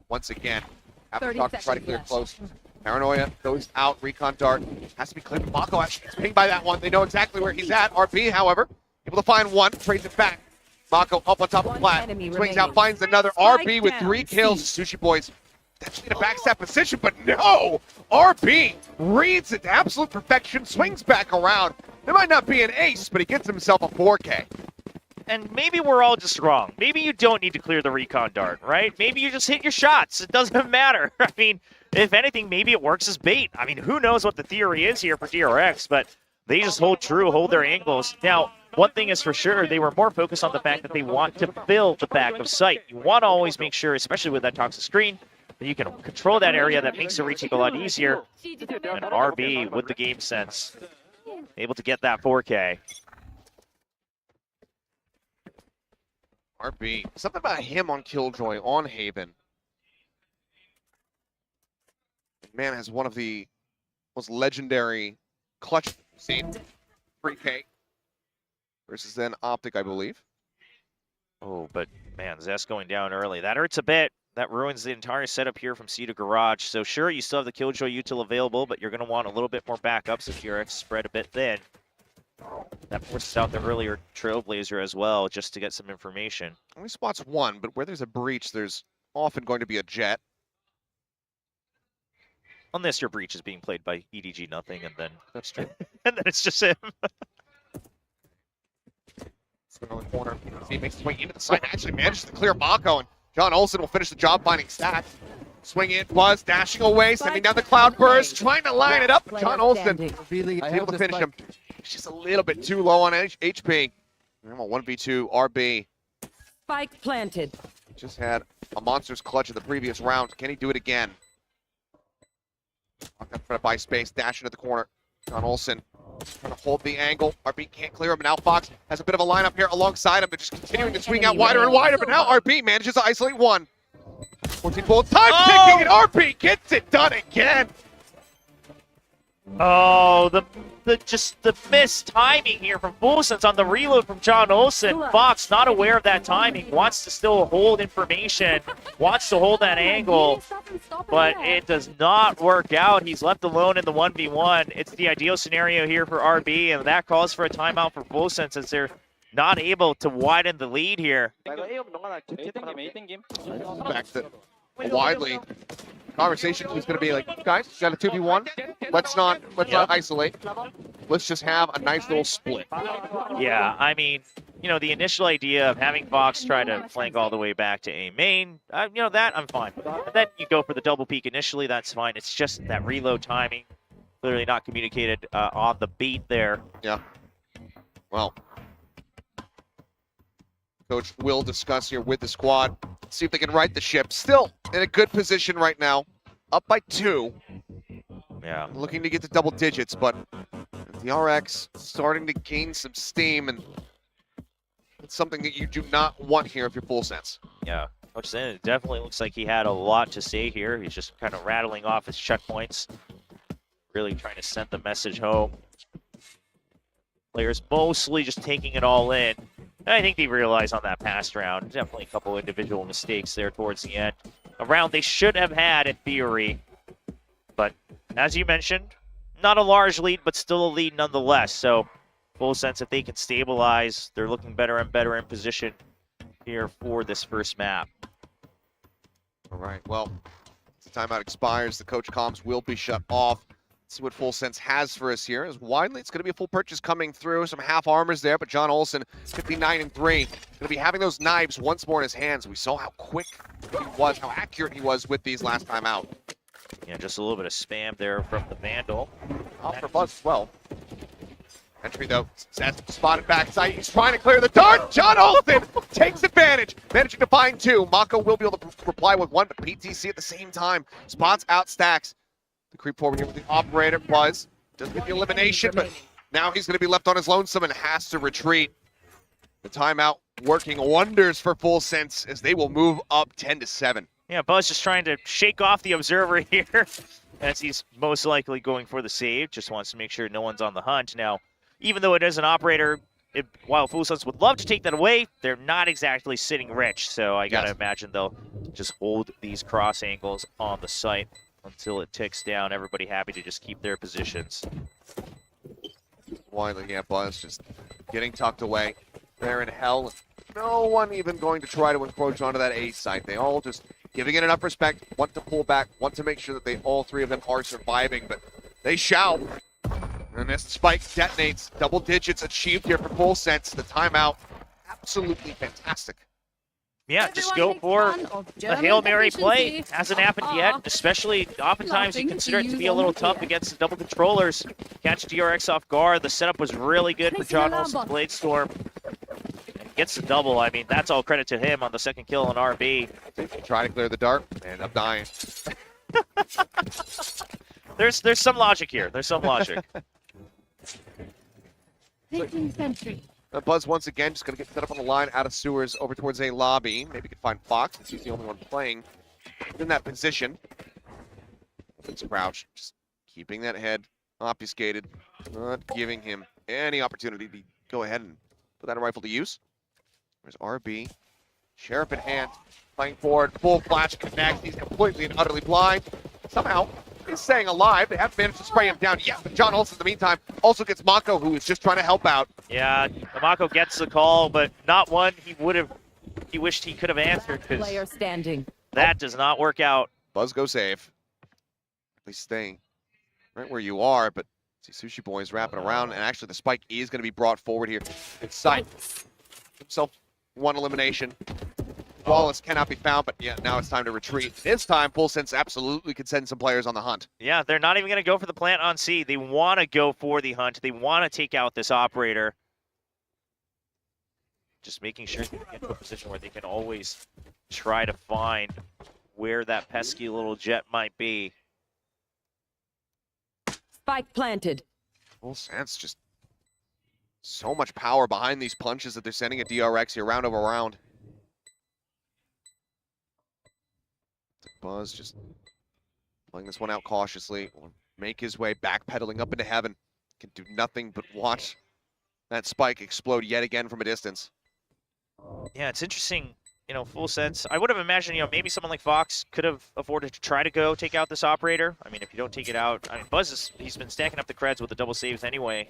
once again. After talk to try to clear close. Paranoia goes out. Recon dart has to be cleared. Mako actually gets pinged by that one. They know exactly where he's at. RP, however, able to find one. Trades it back. Mako up on top of the flat. Swings out, finds another. RP with 3 kills. Sushi boys actually in a backstab position, but no! RP reads it to absolute perfection. Swings back around. It might not be an ace, but he gets himself a 4K. And maybe we're all just wrong. Maybe you don't need to clear the recon dart, right? Maybe you just hit your shots. It doesn't matter. I mean, if anything, maybe it works as bait. I mean, who knows what the theory is here for DRX, but they just hold true, hold their angles. Now, one thing is for sure, they were more focused on the fact that they want to fill the back of sight. You want to always make sure, especially with that toxic screen, that you can control that area. That makes the retake a lot easier. And RB with the game sense, able to get that 4K. RB. Something about him on Killjoy, on Haven. Man has one of the most legendary clutch seen. 3K. Versus then Optic, I believe. Oh, but man, Zest going down early. That hurts a bit. That ruins the entire setup here from C to Garage. So sure, you still have the Killjoy util available, but you're going to want a little bit more backups if you're spread a bit thin. That forces out the earlier Trailblazer as well, just to get some information. Only spots one, but where there's a breach, there's often going to be a Jet. Unless your breach is being played by EDG nothing, and then That's true. and then it's just him. Swing on the corner. He makes his way into the side. Actually manages to clear Mako, and John Olsen will finish the job finding Stacks. Swing in, Buzz dashing away, sending down the cloud burst, trying to line it up. John Olsen is able to finish him. He's just a little bit too low on HP. I'm on 1v2 RB. Spike planted. Just had a monster's clutch in the previous round. Can he do it again? Trying to buy space, dash into the corner. John Olsen trying to hold the angle. RB can't clear him. Now Fox has a bit of a lineup here alongside him. They're just continuing to swing out wider and wider, but now RB manages to isolate one. 14 bullets, time ticking, and RB gets it done again. Oh, the missed timing here from Bullsense on the reload from John Olsen. Fox not aware of that timing, wants to still hold information, wants to hold that angle, but it does not work out. He's left alone in the 1v1. It's the ideal scenario here for RB, and that calls for a timeout for Bullsense as they're not able to widen the lead here. Back to widely. Conversation is going to be like, guys, got a 2v1. Let's not isolate. Let's just have a nice little split. Yeah, I mean, you know, the initial idea of having Fox try to flank all the way back to A main, you know, that I'm fine with. And then you go for the double peek initially, that's fine. It's just that reload timing, clearly not communicated on the beat there. Yeah. Well, Coach will discuss here with the squad, see if they can right the ship. Still in a good position right now, up by 2. Yeah. Looking to get to double digits, but DRX starting to gain some steam, and it's something that you do not want here if you're full sense. Yeah. Coach Zen, it definitely looks like he had a lot to say here. He's just kind of rattling off his checkpoints, really trying to send the message home. Players mostly just taking it all in. And I think they realized on that past round, definitely a couple individual mistakes there towards the end. A round they should have had in theory. But as you mentioned, not a large lead, but still a lead nonetheless. So full sense, if they can stabilize, they're looking better and better in position here for this first map. All right, well, as the timeout expires, the coach comms will be shut off. Let's see what Full Sense has for us here. As widely, it's going to be a full purchase coming through. Some half armors there, but John Olsen, 59-3. Going to be having those knives once more in his hands. We saw how quick he was, how accurate he was with these last time out. Yeah, just a little bit of spam there from the Vandal. Off for Buzz as well. Entry though, spotted backside. He's trying to clear the dart. John Olsen takes advantage, managing to find 2. Mako will be able to reply with 1, but PTC at the same time spots out Stacks. The creep forward here with the operator. Buzz doesn't get the elimination, but now he's going to be left on his lonesome and has to retreat. The timeout working wonders for Full Sense as they will move up 10-7. Yeah, Buzz just trying to shake off the observer here as he's most likely going for the save. Just wants to make sure no one's on the hunt. Now, even though it is an operator, while Full Sense would love to take that away, they're not exactly sitting rich. So I got to imagine they'll just hold these cross angles on the site until it ticks down. Everybody happy to just keep their positions. Widely, yeah, Buzz just getting tucked away. They're in hell. No one even going to try to encroach onto that A site. They all just giving it enough respect, want to pull back, want to make sure that all 3 of them are surviving, but they shall. And this spike detonates. Double digits achieved here for Full Sense. The timeout, absolutely fantastic. Yeah, just go for a Hail Mary play. Hasn't happened yet, especially oftentimes you consider it to be a little tough against the double controllers. Catch DRX off guard. The setup was really good for John Olsen's Bladestorm. And gets the double. I mean, that's all credit to him on the second kill on RB. Try to clear the dart, and I'm dying. There's some logic here. There's some logic. Sentry. Buzz once again just going to get set up on the line out of sewers over towards a lobby. Maybe can find Fox since he's the only one playing in that position. It's Crouch just keeping that head obfuscated, not giving him any opportunity to go ahead and put that rifle to use. There's RB, Sheriff in hand, playing forward, full flash connect. He's completely and utterly blind. Somehow, he's staying alive. They haven't managed to spray him down yet, but John Olsen, in the meantime, also gets Mako, who is just trying to help out. Yeah, Mako gets the call, but not one he wished he could have answered, Player standing. that does not work out. Buzz go save. At least staying right where you are, but see Sushi Boy's wrapping around, and actually the spike is going to be brought forward here. It's sight. Himself 1 elimination. Wallace cannot be found, but yeah, now it's time to retreat. This time, Full Sense absolutely could send some players on the hunt. Yeah, they're not even going to go for the plant on C. They want to go for the hunt. They want to take out this operator. Just making sure they get to a position where they can always try to find where that pesky little jet might be. Spike planted. Full Sense just so much power behind these punches that they're sending at DRX here round over round. Buzz just playing this one out cautiously. Will make his way backpedaling up into heaven. Can do nothing but watch that spike explode yet again from a distance. Yeah, it's interesting, you know, Full Sense. I would have imagined, you know, maybe someone like Fox could have afforded to try to go take out this operator. I mean, if you don't take it out, I mean, Buzz he's been stacking up the creds with the double saves anyway.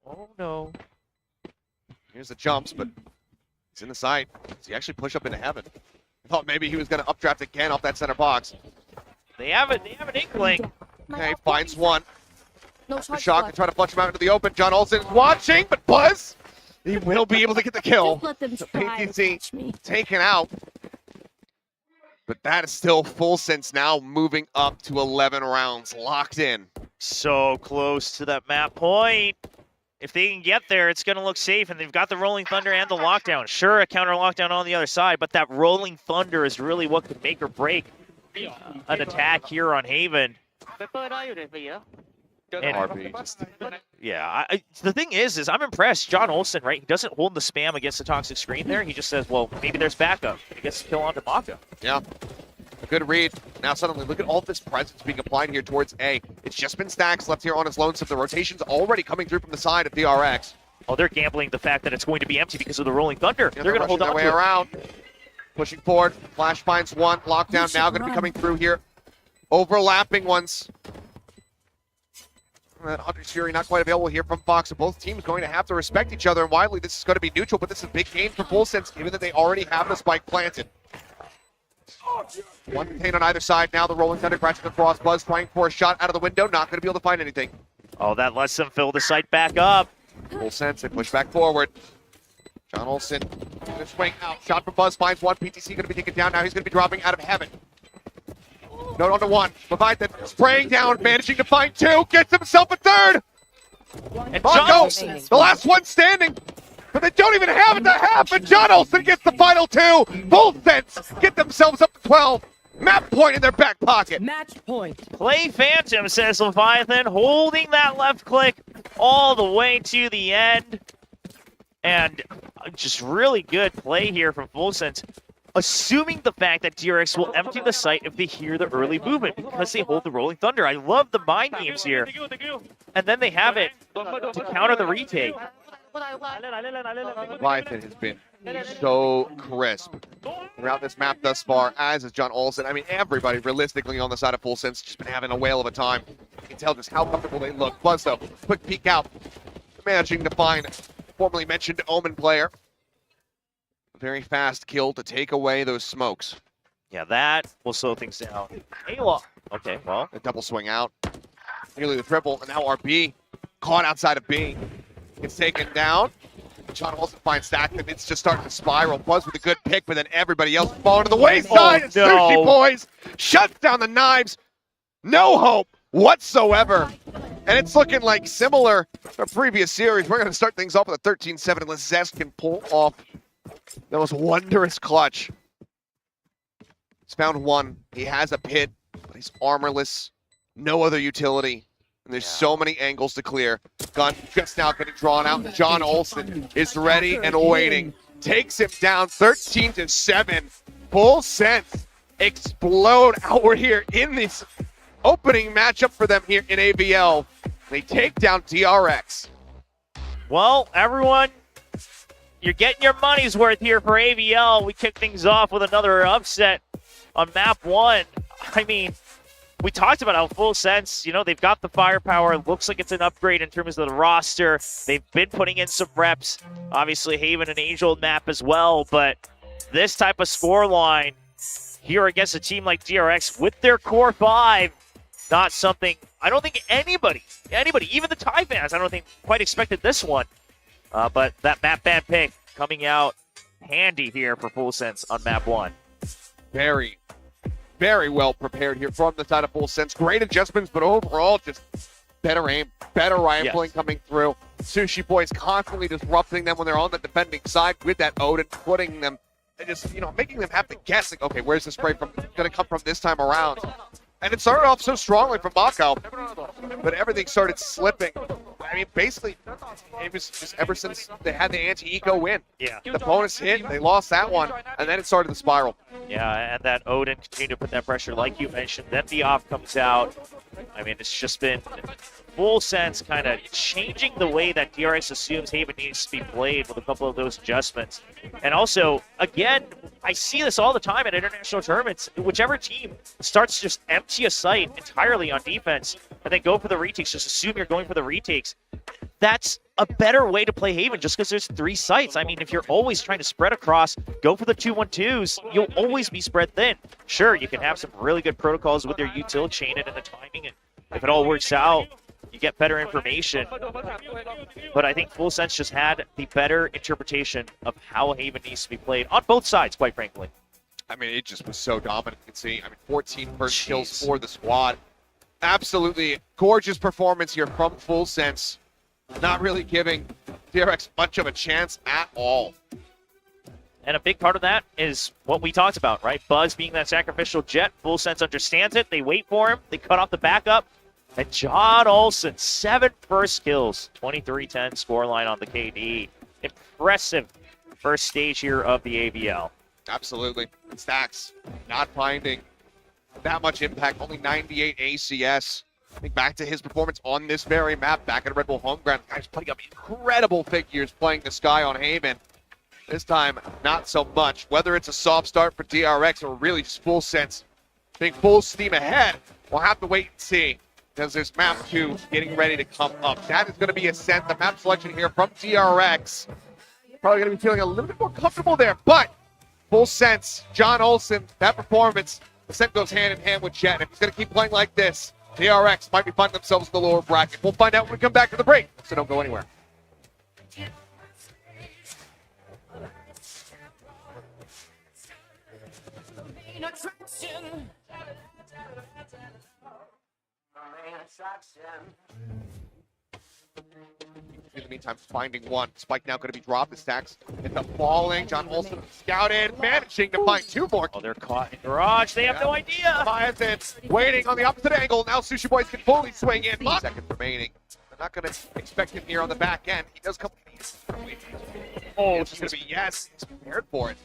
Oh no. Here's the jumps, but he's in the sight. Does he actually push up into heaven? I thought maybe he was going to updraft again off that center box. They have an inkling. Okay, finds one. No Shock and try to flush him out into the open. John Olsen is watching, but Buzz He will be able to get the kill. Just let them The try to PTC catch me. taken out. But that is still full sense now moving up to 11 rounds, locked in. So close to that map point. If they can get there, it's going to look safe, and they've got the Rolling Thunder and the lockdown. Sure, a counter lockdown on the other side, but that Rolling Thunder is really what could make or break an attack here on Haven. And RB just yeah, the thing is I'm impressed. John Olsen, right? He doesn't hold the spam against the toxic screen there. He just says, well, maybe there's backup. He gets the kill onto Maka. Yeah, good read. Now suddenly, look at all this presence being applied here towards A. It's just been Stacks left here on his lonesome. The rotation's already coming through from the side of DRX. Oh, they're gambling the fact that it's going to be empty because of the Rolling Thunder. Yeah, They're going to hold their on way to it. around. Pushing forward. Flash finds one. Lockdown now going to be coming through here. Overlapping ones. That Hunter's Fury not quite available here from Fox. So both teams going to have to respect each other. And widely, this is going to be neutral, but this is a big game for Full Sense, given that they already have the spike planted. One contained on either side. Now the Rolling Thunder crashing the Frost Buzz, trying for a shot out of the window. Not going to be able to find anything. Oh, that lets them fill the site back up. Full Sense, they push back forward. John Olsen, gonna swing out. Shot from Buzz, finds one. PTC going to be taken down. Now he's going to be dropping out of heaven. Note on to one. Leviathan spraying down, managing to find two. Gets himself a third. And Mako, John Olsen, the last one standing. But they don't even have it to half. And John Olsen gets the final two. Full Sense get themselves up to 12. Map point in their back pocket. Match point. play Phantom, says Leviathan, holding that left click all the way to the end. And just really good play here from Full Sense. Assuming the fact that DRX will empty the site if they hear the early movement because they hold the Rolling Thunder. I love the mind games here. And then they have it to counter the retake. Leviathan has been so crisp throughout this map thus far, as is John Olsen. I mean, everybody realistically on the side of Full Sense just been having a whale of a time. You can tell just how comfortable they look. Buzz, though, quick peek out. Managing to find formerly mentioned Omen player. Very fast kill to take away those smokes. Yeah, that will slow things down. Ayla. Okay, well. A double swing out. Nearly the triple, and now RB caught outside of B. Gets taken down. John Olsen finds Stack, and it's just starting to spiral. Buzz with a good pick, but then everybody else falling to the wayside. Oh, and no. Sushi Boys shuts down the knives. No hope whatsoever. And it's looking like similar to our previous series. We're going to start things off with a 13-7 unless Zest can pull off the most wondrous clutch. He's found one. He has a pit, but he's armorless. No other utility. And there's so many angles to clear. Gun just now getting drawn out. John Olsen is ready and waiting. Takes him down 13-7. Full Sense explode outward here in this opening matchup for them here in AVL. They take down DRX. Well, everyone, you're getting your money's worth here for AVL. We kick things off with another upset on map 1. I mean, we talked about how Full Sense, you know, they've got the firepower. It looks like it's an upgrade in terms of the roster. They've been putting in some reps. Obviously, Haven and Angel map as well. But this type of scoreline here against a team like DRX with their core 5, not something I don't think anybody, even the TIE fans, I don't think quite expected this one. But that map ban pick coming out handy here for Full Sense on map 1. Very, very well prepared here from the side of Full Sense. Great adjustments, but overall just better aim, better rifling coming through. Sushi Boys constantly disrupting them when they're on the defending side with that Odin, putting them, just, you know, making them have to guess, like, okay, where's the spray from going to come from this time around? And it started off so strongly from Mako, but everything started slipping. I mean, basically, it was just ever since they had the anti-eco win. Yeah. The bonus hit, they lost that one, and then it started to spiral. Yeah, and that Odin continued to put that pressure, like you mentioned. Then the off comes out. I mean, it's just been Full Sense kind of changing the way that DRX assumes Haven needs to be played with a couple of those adjustments. And also, again, I see this all the time at international tournaments. Whichever team starts to just empty a site entirely on defense and then go for the retakes, just assume you're going for the retakes. That's a better way to play Haven just because there's 3 sites. I mean, if you're always trying to spread across, go for the 2-1-2s, you'll always be spread thin. Sure, you can have some really good protocols with your util chain and the timing, and if it all works out, You get better information. But I think Full Sense just had the better interpretation of how Haven needs to be played on both sides, quite frankly. I mean, it just was so dominant. You can see, I mean, 14 first kills for the squad. Absolutely gorgeous performance here from Full Sense. Not really giving DRX much of a chance at all. And a big part of that is what we talked about, right? Buzz being that sacrificial jet. Full Sense understands it. They wait for him. They cut off the backup. And John Olsen, 7 first kills. 23-10 scoreline on the KD. Impressive first stage here of the AVL. Absolutely. Stacks not finding that much impact. Only 98 ACS. I think back to his performance on this very map, back at Red Bull Homeground. The guy's putting up incredible figures playing the Sky on Haven. This time, not so much. Whether it's a soft start for DRX or really just Full Sense being full steam ahead, we'll have to wait and see. Because there's map 2 getting ready to come up. That is going to be Ascent. The map selection here from DRX. Probably going to be feeling a little bit more comfortable there, but Full Sense, John Olsen, that performance, Ascent goes hand in hand with Jet. And if he's going to keep playing like this, DRX might be finding themselves in the lower bracket. We'll find out when we come back to the break, so don't go anywhere. In the meantime, finding one. Spike now going to be dropped. The stacks end up falling. John Olsen scouted, managing to find 2 more. Oh, they're caught in garage. They have no idea. Leviathan waiting on the opposite angle. Now Sushi Boys can fully swing in. 5 seconds remaining. They're not going to expect him here on the back end. He does come. Oh, it's going to be yes. He's prepared for it.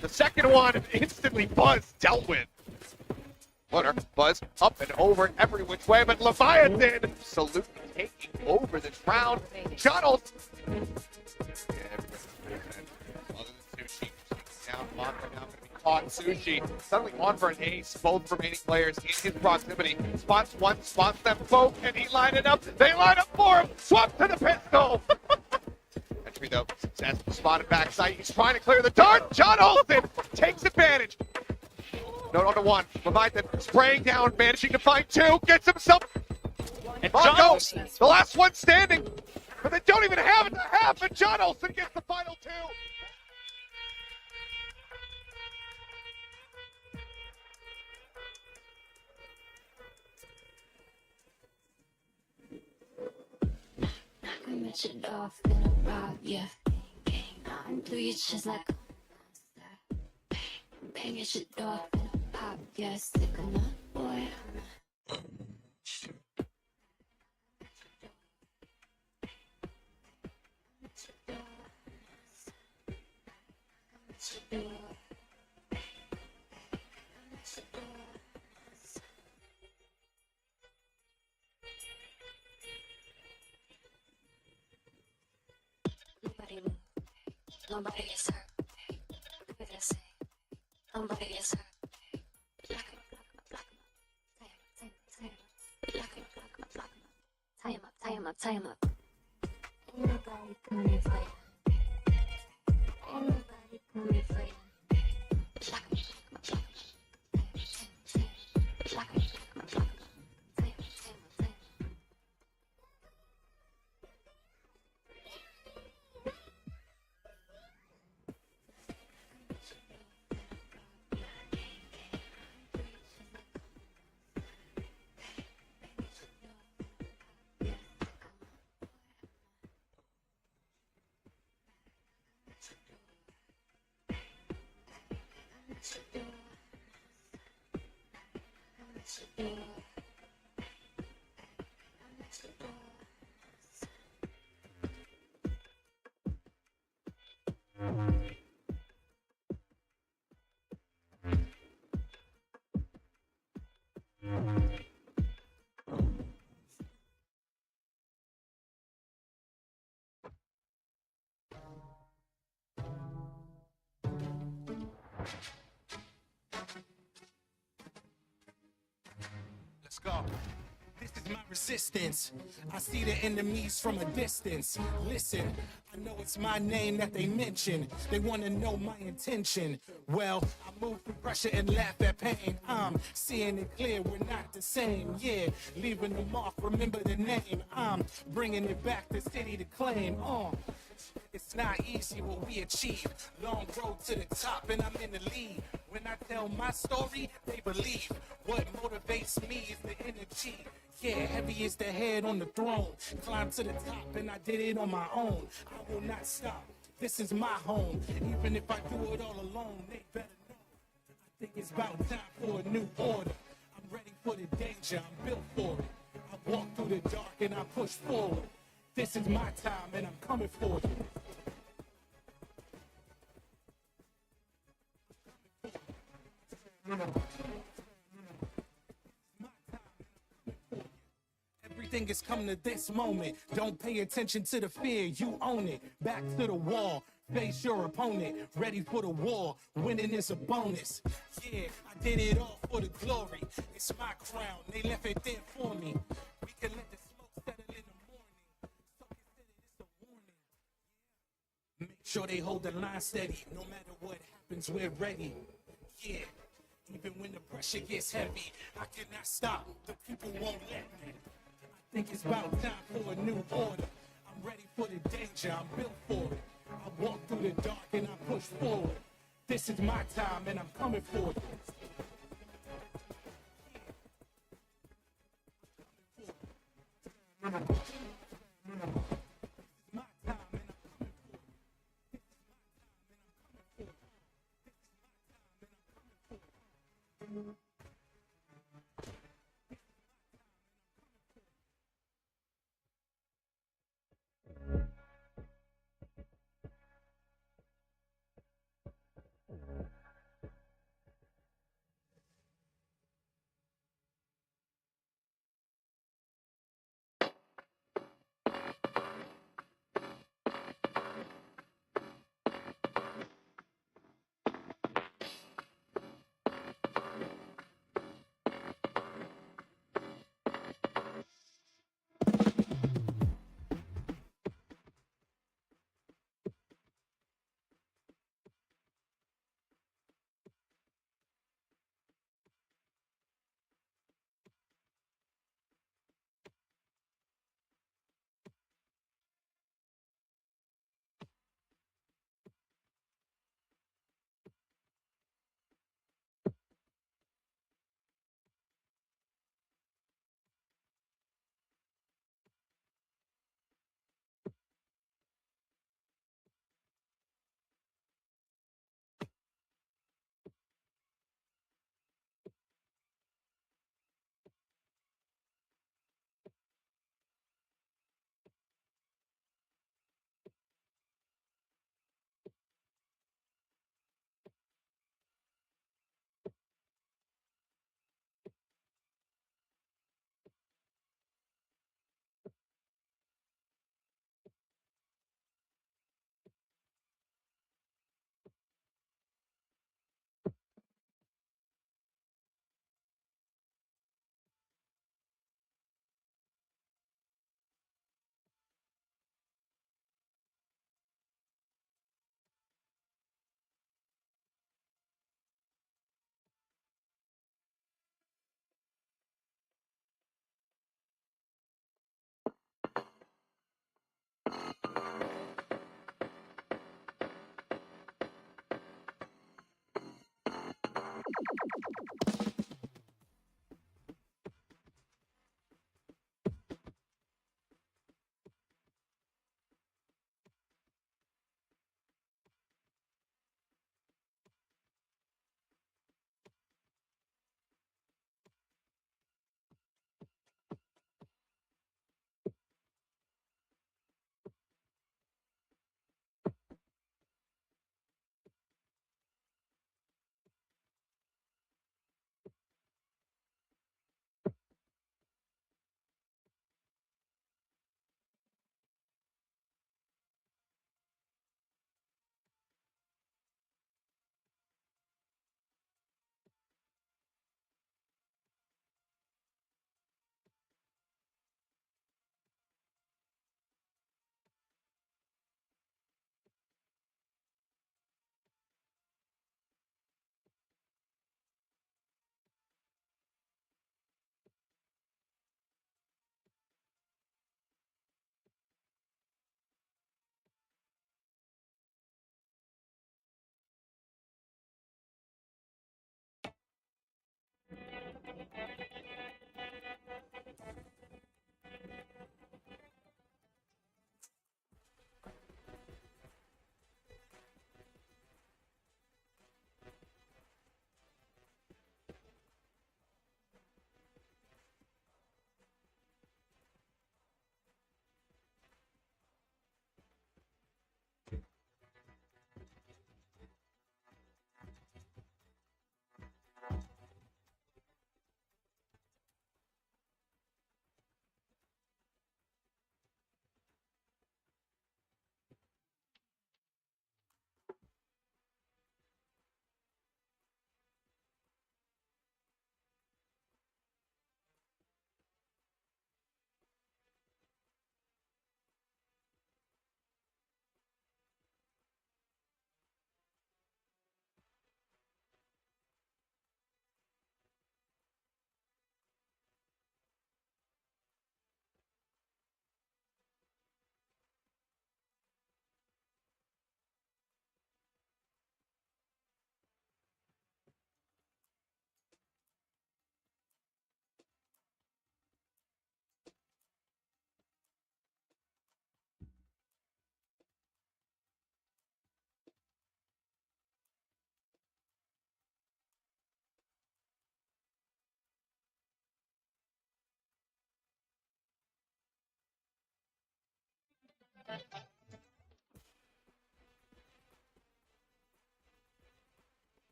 The second one instantly Buzz dealt with. Winner, Buzz up and over every which way, but Leviathan absolutely taking over this round. John Olsen. Other than Sushi, down, Monfer now going to be caught. Sushi suddenly on for an ace. Both remaining players in his proximity. Spots one, spots them both, and he lined it up. They line up for him. Swap to the pistol. Entry though, successful spotted backside. He's trying to clear the dart. John Olsen takes advantage. No, on to 1. Leviathan spraying down, managing to find 2. Gets himself. And On John go. Olsen. The last one standing. But they don't even have it to half. And John Olsen gets the final 2. I'm it off in a rob, yeah. I'm through your chest like a monster. Bang your shit off in a pop, yeah. Stick a nut, boy. Nobody move. Nobody gets hurt. Look at this. Nobody gets hurt. Lock him up. Tie him up. Tie him up. Tie him up. Ain't nobody coming for you. Ain't nobody coming for you. Lock him up. Lock him up. Let's go. This is my resistance. I see the enemies from a distance. Listen, I know it's my name that they mention. They wanna know my intention. Well, I move through pressure and laugh at pain. I'm seeing it clear, we're not the same. Yeah, leaving the mark, remember the name. I'm bringing it back, the city to claim. It's not easy what we achieve. Long road to the top and I'm in the lead. When I tell my story, they believe. What motivates me is the energy. Yeah, heavy is the head on the throne. Climb to the top and I did it on my own. I will not stop. This is my home. Even if I do it all alone, they better know. I think it's about time for a new order. I'm ready for the danger, I'm built for it. I walk through the dark and I push forward. This is my time and I'm coming for you. Everything is coming to this moment. Don't pay attention to the fear, you own it. Back to the wall, face your opponent. Ready for the war, winning is a bonus. Yeah, I did it all for the glory. It's my crown, they left it there for me. We can let the smoke settle in the morning. So consider this a warning. Make sure they hold the line steady. No matter what happens, we're ready. Yeah, even when the pressure gets heavy, I cannot stop. The people won't let me. I think it's about time for a new order. I'm ready for the danger, I'm built for it. I walk through the dark and I push forward. This is my time and I'm coming for you.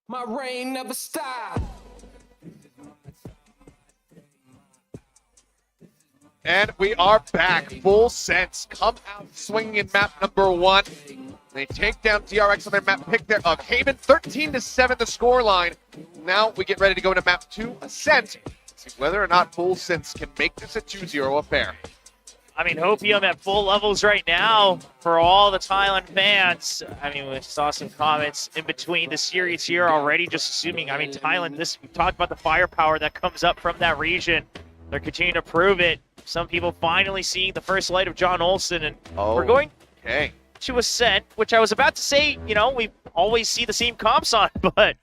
My rain never stops. And we are back. Full sense. Come out swinging in map number 1. They take down DRX on their map pick there of Haven. 13-7 the scoreline. Now we get ready to go into map 2, Ascent. See whether or not Full Sense can make this a 2-0 affair. I mean, Hopium at full levels right now for all the Thailand fans. I mean, we saw some comments in between the series here already, just assuming, I mean, Thailand, we talked about the firepower that comes up from that region. They're continuing to prove it. Some people finally seeing the first light of John Olsen, and we're going to Ascent, which I was about to say, you know, we always see the same comps on, but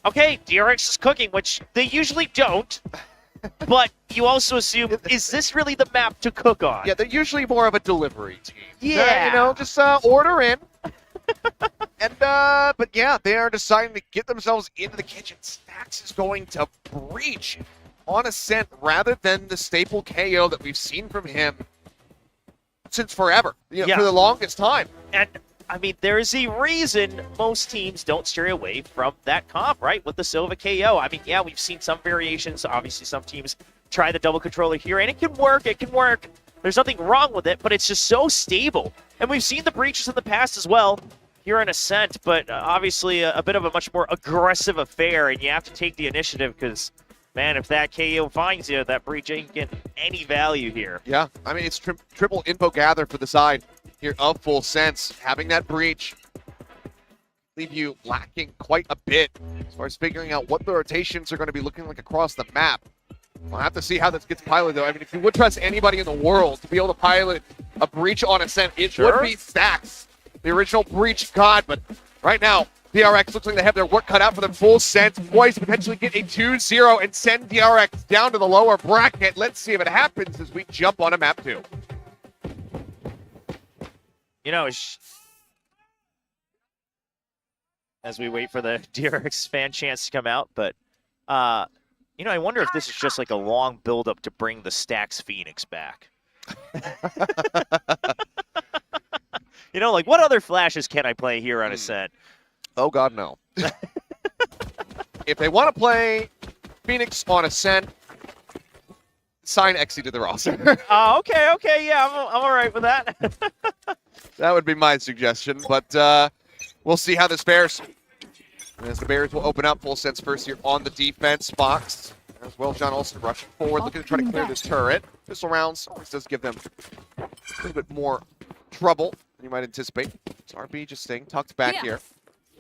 okay, DRX is cooking, which they usually don't. But you also assume, is this really the map to cook on? Yeah, they're usually more of a delivery team. Yeah. You know, just order in. And, but yeah, they are deciding to get themselves into the kitchen. Stacks is going to breach on Ascent rather than the staple KO that we've seen from him since forever, you know, for the longest time. And I mean, there is a reason most teams don't stray away from that comp, right? With the Silva KO. I mean, yeah, we've seen some variations. Obviously, some teams try the double controller here, and it can work. It can work. There's nothing wrong with it, but it's just so stable. And we've seen the breaches in the past as well here in Ascent, but obviously a bit of a much more aggressive affair, and you have to take the initiative because, man, if that KO finds you, that breach ain't getting any value here. Yeah, I mean, it's triple info gather for the side here of Full Sense. Having that breach leave you lacking quite a bit as far as figuring out what the rotations are going to be looking like across the map. We'll have to see how this gets piloted, though. I mean, if you would trust anybody in the world to be able to pilot a breach on Ascent, it would be Stacks, the original breach god. But right now, DRX looks like they have their work cut out for them. Full Sense poised to potentially get a 2-0 and send DRX down to the lower bracket. Let's see if it happens as we jump on a map 2. You know, as we wait for the DRX fan chance to come out, but, you know, I wonder if this is just like a long build-up to bring the Stacks Phoenix back. You know, like, what other flashes can I play here on Ascent? Oh, God, no. If they want to play Phoenix on Ascent, sign Exy to the roster. Okay, yeah, I'm all right with that. That would be my suggestion, but we'll see how this fares. And as the Bears will open up, full sense first here on the defense box. As well, John Olsen rushing forward, looking to try to clear this turret. Pistol rounds always does give them a little bit more trouble than you might anticipate. So RB just staying tucked back here.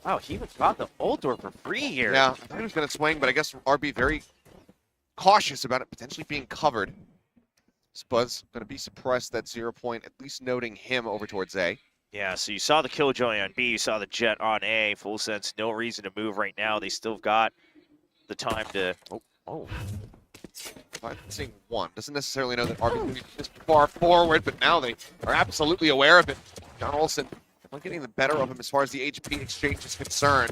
Wow, he even got the old door for free here. Yeah, I thought he was going to swing, but I guess RB very cautious about it potentially being covered. Spuzz going to be suppressed that 0 point, at least noting him over towards A. Yeah, so you saw the Killjoy on B, you saw the Jet on A. Full sense, no reason to move right now. They still got the time to... Oh. I'm seeing one. Doesn't necessarily know that RB is going to be this far forward, but now they are absolutely aware of it. John Olsen getting the better of him as far as the HP exchange is concerned.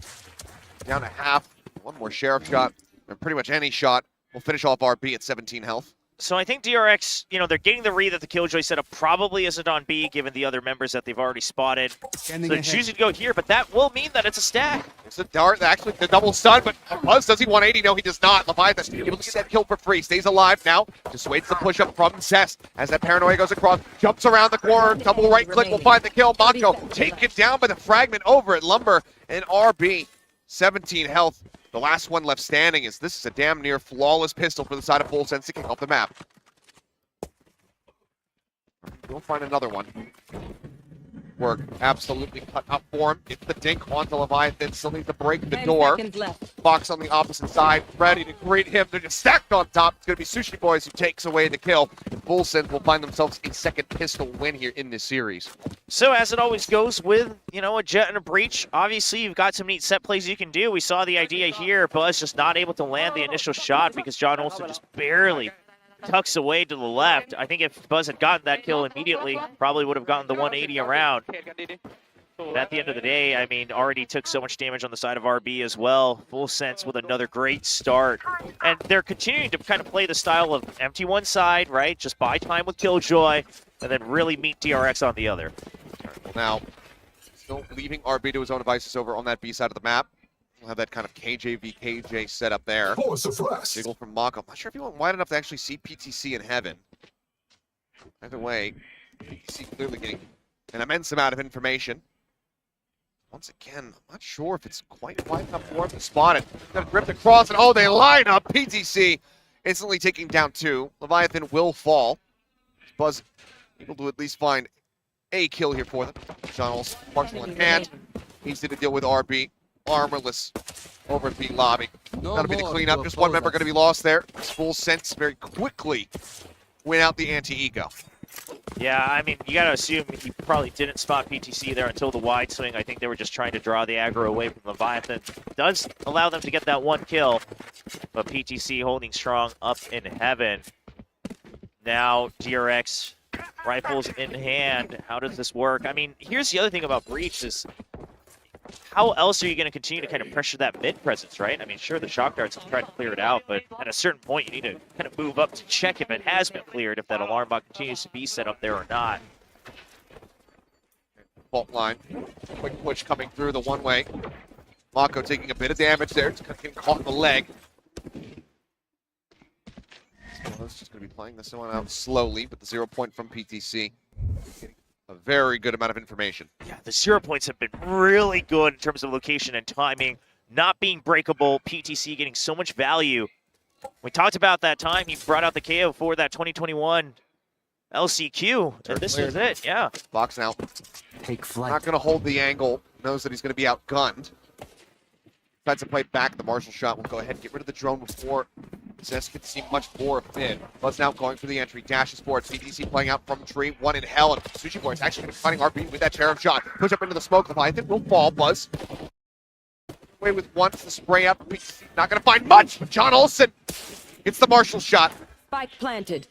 Down to half. One more Sheriff shot, and pretty much any shot will finish off RB at 17 health. So I think DRX, they're getting the read that the Killjoy setup probably isn't on B, given the other members that they've already spotted. So they're choosing to go here, but that will mean that it's a stack. It's a dart, actually the double stun, but Buzz, does he 180? No, he does not. Leviathan able to get that kill for free. Stays alive now. Just waits the push up from Cess as that paranoia goes across. Jumps around the corner. Double right click will find the kill. Mako taken down by the fragment over at Lumber. And RB, 17 health. The last one left standing is this is a damn near flawless pistol for the side of Full Sense to kick off the map. We'll find another one. Work absolutely cut up for him. It's the dink onto Leviathan. Still needs to break the 10 door. seconds left. Fox on the opposite side, ready to greet him. They're just stacked on top. It's going to be Sushi Boys who takes away the kill. And Full Sense will find themselves a second pistol win here in this series. So as it always goes with, a Jet and a Breach, obviously you've got some neat set plays you can do. We saw the idea here. Buzz just not able to land the initial shot because John Olsen just barely tucks away to the left. I think if Buzz had gotten that kill immediately, probably would have gotten the 180 around. But at the end of the day, already took so much damage on the side of RB as well. Full Sense with another great start. And they're continuing to kind of play the style of empty one side, right? Just buy time with Killjoy, and then really meet DRX on the other. Now, still leaving RB to his own devices over on that B side of the map. We'll have that kind of KJ v KJ set up there. Jiggle from Mako. I'm not sure if he went wide enough to actually see PTC in heaven. Either way, PTC clearly getting an immense amount of information. Once again, I'm not sure if it's quite wide enough for him to spot it. Got to drift across, and they line up. PTC instantly taking down 2. Leviathan will fall. Buzz able to at least find a kill here for them. John Olsen, partial in hand. He's to deal with RB. Armorless over at B lobby. That'll be the cleanup. Just one member going to be lost there. Full Sense very quickly win out the anti-eco. Yeah, you got to assume he probably didn't spot PTC there until the wide swing. I think they were just trying to draw the aggro away from Leviathan. Does allow them to get that one kill, but PTC holding strong up in heaven. Now DRX rifles in hand. How does this work? Here's the other thing about Breach is how else are you going to continue to kind of pressure that mid presence, right? Sure, the shock darts have tried to clear it out, but at a certain point, you need to kind of move up to check if it has been cleared, if that alarm bot continues to be set up there or not. Fault line. Quick push coming through the one-way. Mako taking a bit of damage there. It's getting caught in the leg. It's just going to be playing this one out slowly, but the 0 point from PTC. Getting a very good amount of information. Yeah, the 0 points have been really good in terms of location and timing, not being breakable. PTC getting so much value. We talked about that time he brought out the KO for that 2021 LCQ, and this is it, yeah. Fox now. Take flight. Not going to hold the angle. Knows that he's going to be outgunned. Tries to play back. The Marshall shot will go ahead and get rid of the drone before Zest can see much more of it. Buzz now going for the entry. Dashes forward. PTC playing out from tree. One in hell. And Sushi Boy is actually going to be fighting RB with that Sheriff shot. Push up into the smoke. Leviathan will fall. Buzz away with one. The spray up. PTC not going to find much. John Olsen gets the Marshall shot. Spike planted.